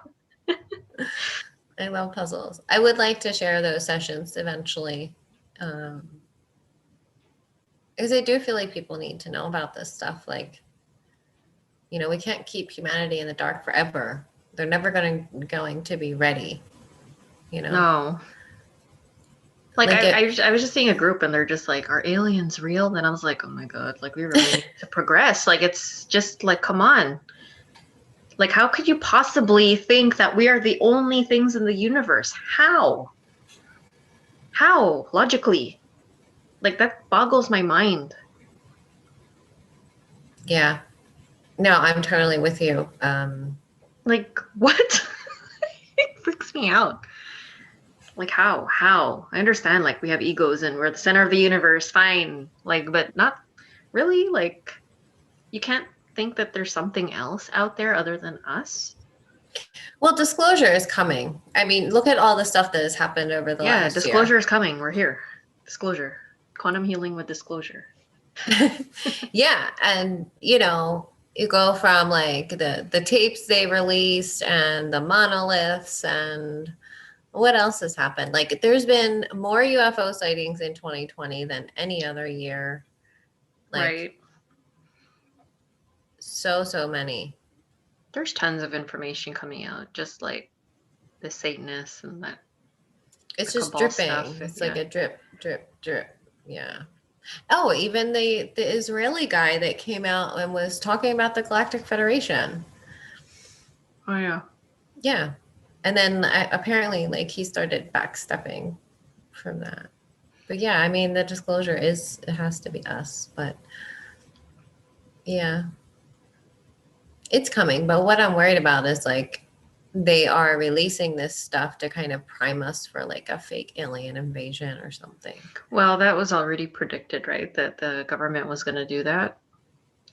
I love puzzles. I would like to share those sessions eventually. Um, because I do feel like people need to know about this stuff. Like, we can't keep humanity in the dark forever. They're never going to be ready, you know? No. Like Like it, I was just seeing a group and they're just like, are aliens real? And I was like, oh my God, like we really need to progress. Like it's just like, come on. Like how could you possibly think that we are the only things in the universe? How? How? Logically. Like that boggles my mind. yeah. No, I'm totally with you. Like what? It freaks me out. Like how? How? I understand like we have egos and we're the center of the universe, fine. Like, but not really. Like you can't think that there's something else out there other than us. Well, disclosure is coming. I mean, look at all the stuff that has happened over the Yeah, last year. disclosure is coming. We're here. Disclosure. Quantum healing with disclosure. Yeah, and you go from like the tapes they released and the monoliths, and what else has happened? Like there's been more UFO sightings in 2020 than any other year. Like Right. so many. There's tons of information coming out, just like the Satanists and that the It's just cabal stuff. dripping. It's like Yeah. a drip, drip, drip. Yeah. Oh, even the Israeli guy that came out and was talking about the Galactic Federation. Oh yeah. Yeah. And then apparently like he started backstepping from that. But yeah, I mean the disclosure it has to be us, but yeah. It's coming, but what I'm worried about is like they are releasing this stuff to kind of prime us for like a fake alien invasion or something. Well, that was already predicted, right? That the government was going to do that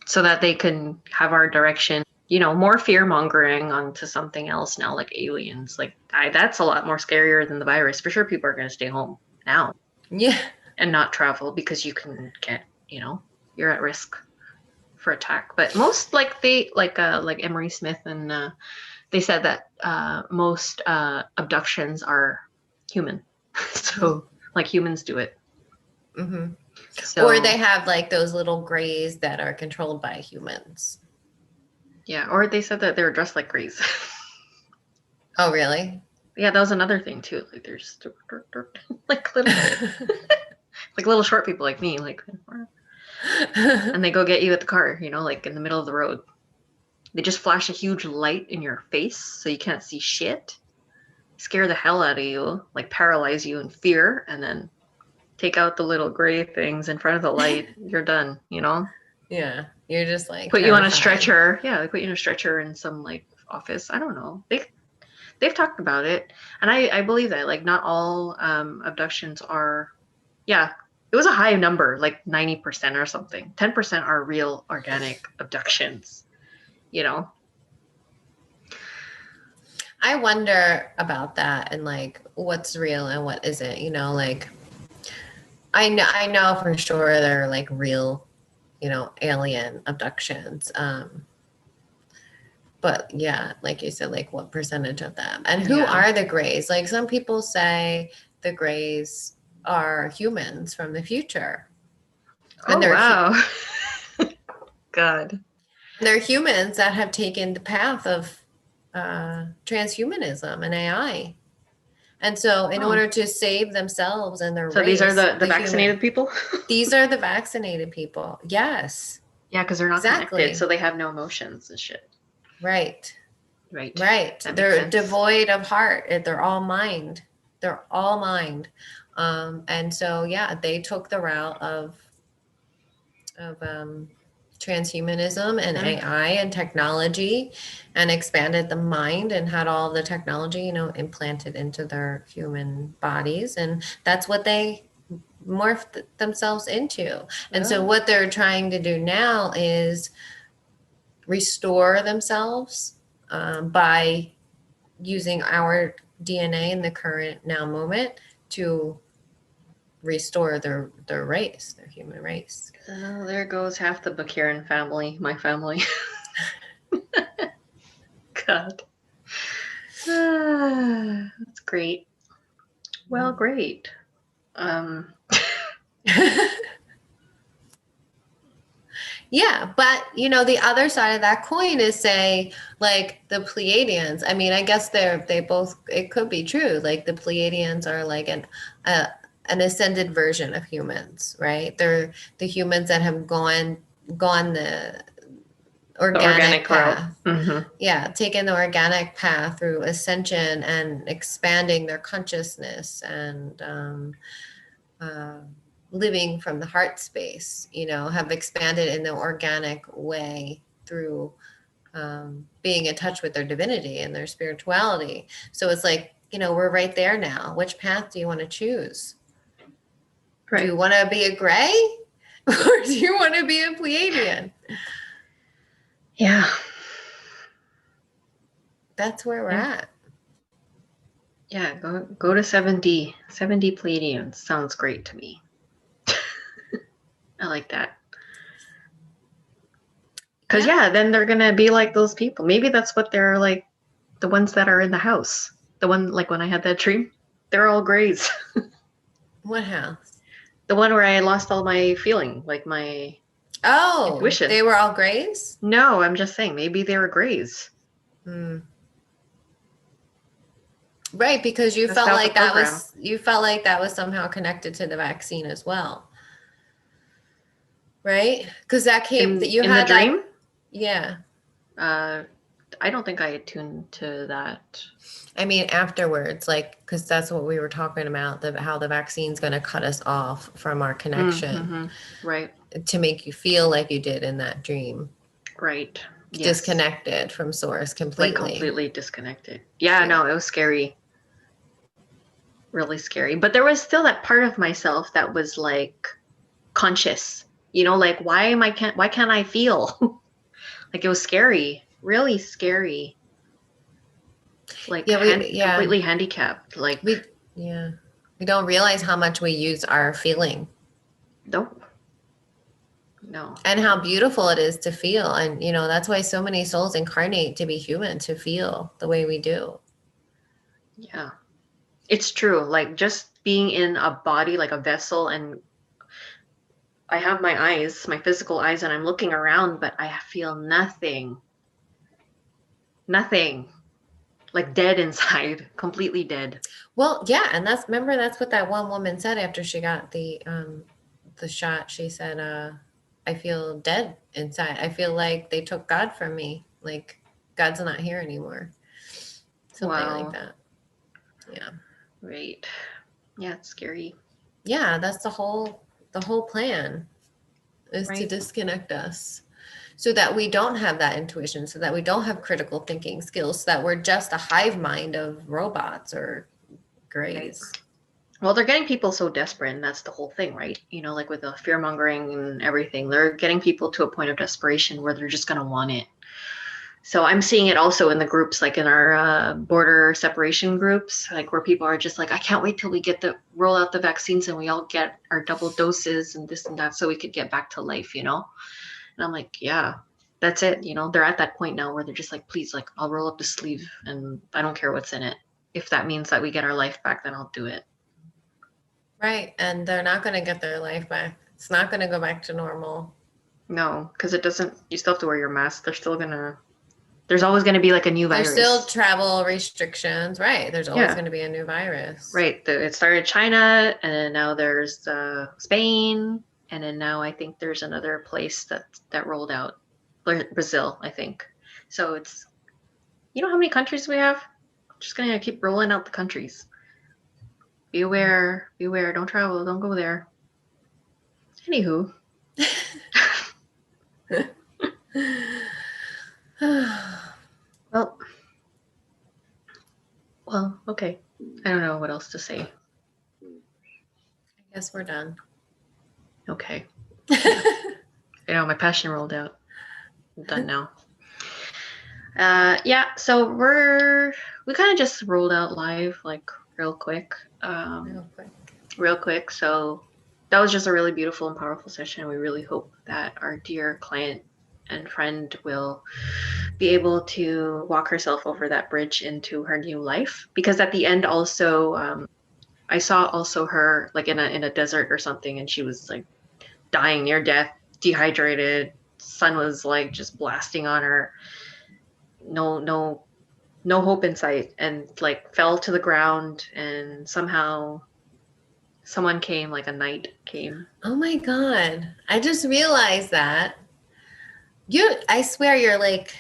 so that they can have our direction, more fear mongering onto something else now, like aliens. Like, that's a lot more scarier than the virus. For sure, people are going to stay home now Yeah. and not travel because you can get, you're at risk for attack. But most like Emery Smith and they said that most abductions are human. So like humans do it. Mm-hmm. Or they So have like those little grays that are controlled by humans. yeah, or they said that they were dressed like Greys. Oh, really? Yeah, that was another thing too. Like there's like little like little short people like me, like and they go get you at the car, like in the middle of the road. They just flash a huge light in your face so you can't see shit. Scare the hell out of you, like paralyze you in fear, and then take out the little gray things in front of the light. You're done, Yeah. You're just like Put you on a terrified. stretcher. Yeah, they put you in a stretcher in some like office. I don't know. They've talked about it, and I believe that like not all abductions are. Yeah, it was a high number, like 90% or something. 10% are real organic abductions. You know. I wonder about that and like what's real and what isn't, like I know for sure there are like real, alien abductions. But yeah, like you said, like what percentage of them? And who Yeah. are the Greys? Like some people say the Greys are humans from the future. And Oh wow. God. they're humans that have taken the path of transhumanism and AI. And so in Oh. order to save themselves and their So these are race, the vaccinated people? these are the vaccinated people. Yes, Yeah, because they're not connected, exactly. so they have no emotions and shit. Right. Right. Right. That makes They're sense. devoid of heart. They're all mind. They're all mind. And so, yeah, they took the route of transhumanism and Mm, AI and technology and expanded the mind and had all the technology, implanted into their human bodies. And that's what they morphed themselves into. And so, well, what they're trying to do now is restore themselves by using our DNA in the current now moment to restore their race, their human race. there goes half the Bakiran family, my family. God. That's great. Well, great. Um, Yeah, but the other side of that coin is, say, like the Pleiadians. I mean, I guess they both, it could be true. Like the Pleiadians are like uh, an ascended version of humans, right? They're the humans that have gone the the organic organic route. path. Mm-hmm. Yeah, taking the organic path through ascension and expanding their consciousness and uh, living from the heart space, have expanded in the organic way through being in touch with their divinity and their spirituality. So it's like, we're right there now. Which path do you want to choose? Do you Right. want to be a gray or do you want to be a Pleiadian? Yeah. That's where we're Yeah. at. Yeah. Go to 70. 70 Pleiadians. Sounds great to me. I like that. Because, Yeah. yeah, then they're going to be like those people. Maybe that's what they're like, the ones that are in the house. The one, like when I had that dream, they're all grays. What house? The one where I lost all my feeling, like my Oh, intuition. they were all grays? No, I'm just saying, maybe they were grays. Hmm. Right, because Test out the program. you felt like that was somehow connected to the vaccine as well, right? Because that you In the had that, dream, yeah. uh, I don't think I attuned to that. I mean, afterwards, like, because that's what we were talking about, how the vaccine's going to cut us off from our connection Mm-hmm. Right. to make you feel like you did in that dream, Right. Yes. disconnected from source Like completely. completely disconnected. Yeah, Yeah. no, it was scary. Really scary. But there was still that part of myself that was like conscious. Like why can't I feel? Like it was scary. Really scary. Like Yeah, completely handicapped. Like we, yeah, we don't realize how much we use our feeling no. No. and how beautiful it is to feel. And, that's why so many souls incarnate to be human, to feel the way we do. Yeah. It's true. Like just being in a body, like a vessel, and I have my eyes, my physical eyes, and I'm looking around, but I feel nothing. Nothing. Like dead inside, completely dead. Well, yeah. And remember, that's what that one woman said after she got the shot. She said, I feel dead inside. I feel like they took God from me. Like God's not here anymore. Something like Wow. that. Yeah. Right. Yeah, it's scary. Yeah. That's the whole plan is to Right. disconnect us so that we don't have that intuition, so that we don't have critical thinking skills, so that we're just a hive mind of robots or Right. grays. Well, they're getting people so desperate, and that's the whole thing, right? Like with the fear mongering and everything, they're getting people to a point of desperation where they're just going to want it. So I'm seeing it also in the groups, like in our border separation groups, like where people are just like, I can't wait till we get the roll out the vaccines and we all get our double doses and this and that, so we could get back to life. And I'm like, yeah, that's it. They're at that point now where they're just like, please, like, I'll roll up the sleeve and I don't care what's in it. If that means that we get our life back, then I'll do it. Right. And they're not going to get their life back. It's not going to go back to normal. No, because it doesn't, you still have to wear your mask. There's always going to be like a new There's still virus. travel restrictions. Right. There's always Yeah. going to be a new virus. Right. It started China, and then now there's Spain, and then now I think there's another place that rolled out, Brazil, I think. So it's You know how many countries we have? I'm just gonna keep rolling out the countries. Beware, beware, don't travel, don't go there. Anywho. Well, okay. I don't know what else to say. I guess we're done. Okay. Yeah. I know my passion rolled out. I'm done now. Yeah, so we kind of just rolled out live like real quick. Real quick. Real quick. So that was just a really beautiful and powerful session. We really hope that our dear client and friend will be able to walk herself over that bridge into her new life. Because at the end, also, I saw also her like in a desert or something, and she was like dying near death, dehydrated. Sun was like just blasting on her. No, no, no hope in sight, and like fell to the ground, and somehow someone came, like a knight came. Oh my God. I just realized that I swear you're like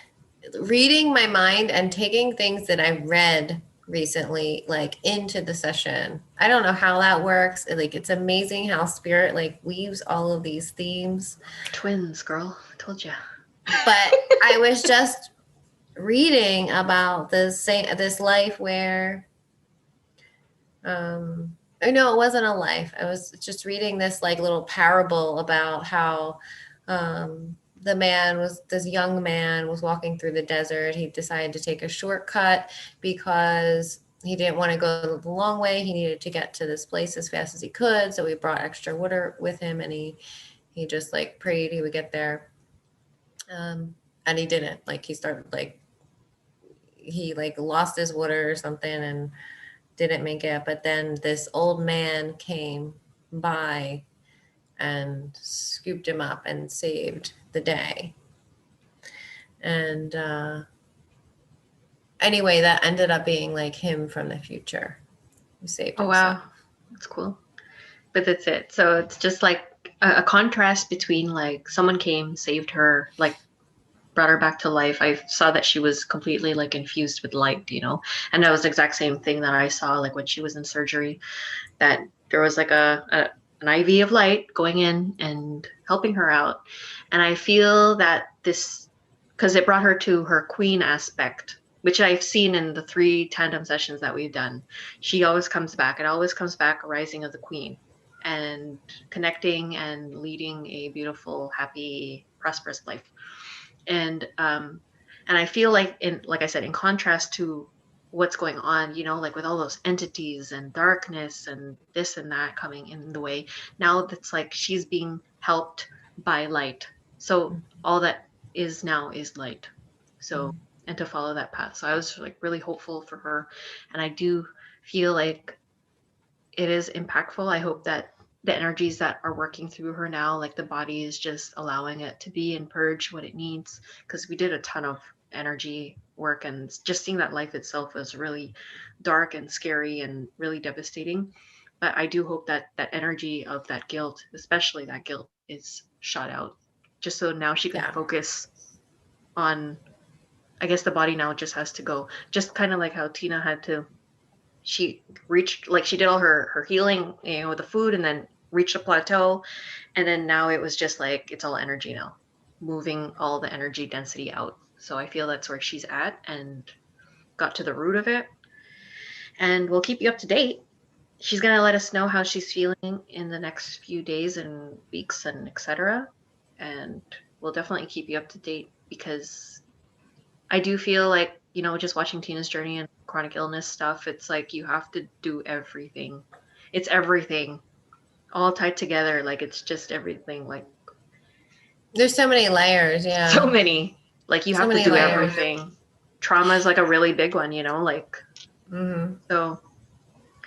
reading my mind and taking things that I read recently like into the session. I don't know how that works. Like it's amazing how spirit like weaves all of these themes. Twins, girl. I told you. But I was just reading about this life where oh no, it wasn't a life. I was just reading this like little parable about how this young man was walking through the desert. He decided to take a shortcut because he didn't want to go the long way. He needed to get to this place as fast as he could. So he brought extra water with him, and he just like prayed he would get there. And he didn't. Like he started like he like lost his water or something and didn't make it. But then this old man came by and scooped him up and saved the day. And anyway, that ended up being like him from the future who saved Oh himself. wow, that's cool. But that's it. So it's just like a contrast between like someone came, saved her, like brought her back to life. I saw that she was completely like infused with light, and that was the exact same thing that I saw like when she was in surgery, that there was like an IV of light going in and helping her out. And I feel that this, because it brought her to her queen aspect, which I've seen in the 3 tandem sessions that we've done. She always comes back. It always comes back a rising of the queen and connecting and leading a beautiful, happy, prosperous life. And I feel like, like I said, in contrast to what's going on, like with all those entities and darkness and this and that coming in the way, now that's like she's being helped by light. So all that is now is light. So, and to follow that path. So I was like really hopeful for her, and I do feel like it is impactful. I hope that the energies that are working through her now, like the body is just allowing it to be and purge what it needs. Because we did a ton of energy work, and just seeing that life itself was really dark and scary and really devastating. But I do hope that that energy of that guilt, especially that guilt, is shot out, just so now she can focus on, I guess the body now just has to go, just kind of like how Tina had to, she reached, like she did all her healing, with the food, and then reached a plateau, and then now it was just like it's all energy now, moving all the energy density out. So I feel that's where she's at and got to the root of it, and we'll keep you up to date. She's going to let us know how she's feeling in the next few days and weeks and etc. And we'll definitely keep you up to date, because I do feel like, just watching Tina's journey and chronic illness stuff, it's like you have to do everything. It's everything all tied together. Like it's just everything. Like There's so many layers. Yeah. so many. Like you So have to many do layers. everything. Trauma is like a really big one, like, so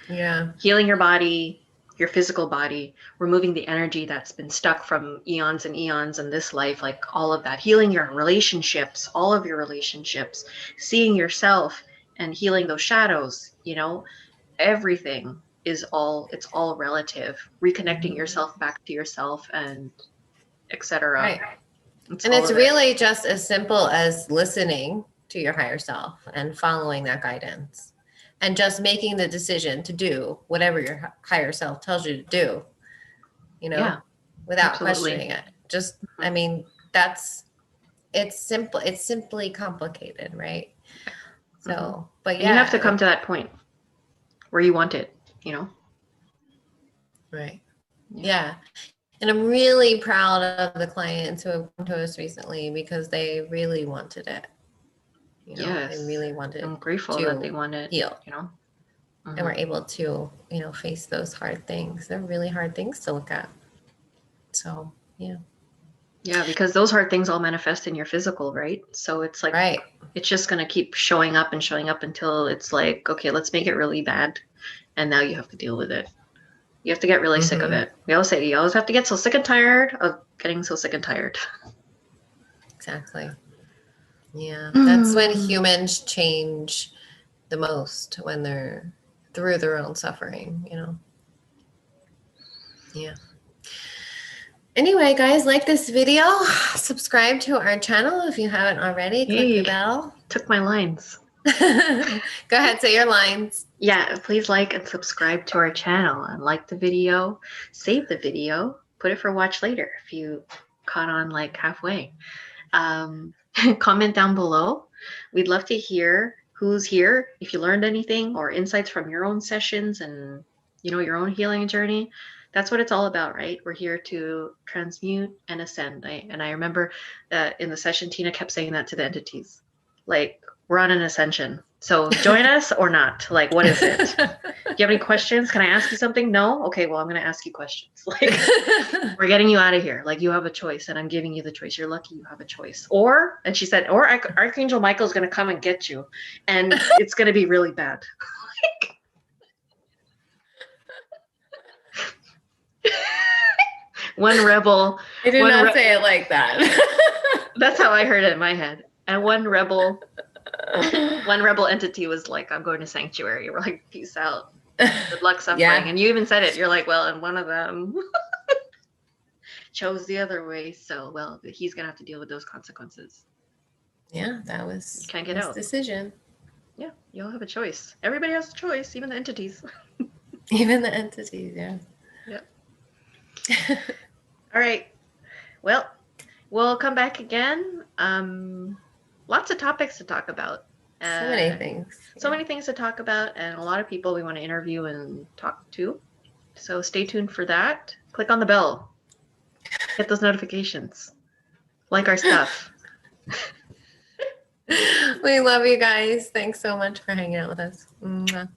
Yeah. healing your body, your physical body, removing the energy that's been stuck from eons and eons in this life, like all of that, healing your relationships, all of your relationships, seeing yourself and healing those shadows, everything it's all relative, reconnecting yourself back to yourself and etc. Right. And it's really just as simple as listening. to your higher self and following that guidance and just making the decision to do whatever your higher self tells you to do, Yeah, without absolutely. questioning it. Just, I Mhm. mean, it's simple. It's simply complicated, right? Hmm. So, but And you have to yeah, come to that point where you want it, you know? right. Yeah. Yeah. And I'm really proud of the clients who have come to us recently because they really wanted it. They Yes. really wanted I'm grateful that they to want it, heal you know? and Hmm. were able to, face those hard things. They're really hard things to look at. So, yeah. Yeah, because those hard things all manifest in your physical, right? So it's like, Right. it's just going to keep showing up until it's like, okay, let's make it really bad. And now you have to deal with it. You have to get really sick of Mm-hmm. it. We always say you always have to get so sick and tired of getting so sick and tired. Exactly. Yeah. That's when Mm. humans change the most, when they're through their own suffering. Yeah. Anyway, guys, like this video, subscribe to our channel if you haven't already, click the Hey, bell. took my lines. Go ahead, say your lines. Yeah, please like and subscribe to our channel and like the video, save the video, put it for watch later if you caught on like halfway. Um, comment down below. We'd love to hear who's here, if you learned anything or insights from your own sessions and your own healing journey. That's what it's all about, right? We're here to transmute and ascend. And I remember that in the session, Tina kept saying that to the entities, like we're on an ascension. So join us or not. Like, what is it? Do you have any questions? Can I ask you something? No? Okay, well, I'm going to ask you questions. Like, we're getting you out of here. Like, you have a choice, and I'm giving you the choice. You're lucky you have a choice. And she said, or Archangel Michael's going to come and get you, and it's going to be really bad. One rebel, I did one not re- say it like that. that's how I heard it in my head. And one rebel entity was like, I'm going to sanctuary. We're like, peace out. Good luck suffering. Yeah. And you even said it. You're like, well, and one of them chose the other way. So, well, he's going to have to deal with those consequences. Yeah, that You was can't get his out. decision. Yeah, you all have a choice. Everybody has a choice, even the entities. Even the entities, yeah. Yep. All right. Well, we'll come back again. Lots of topics to talk about. So many things. So many things to talk about, and a lot of people we want to interview and talk to. So stay tuned for that. Click on the bell. Get those notifications. Like our stuff. We love you guys. Thanks so much for hanging out with us. Mwah.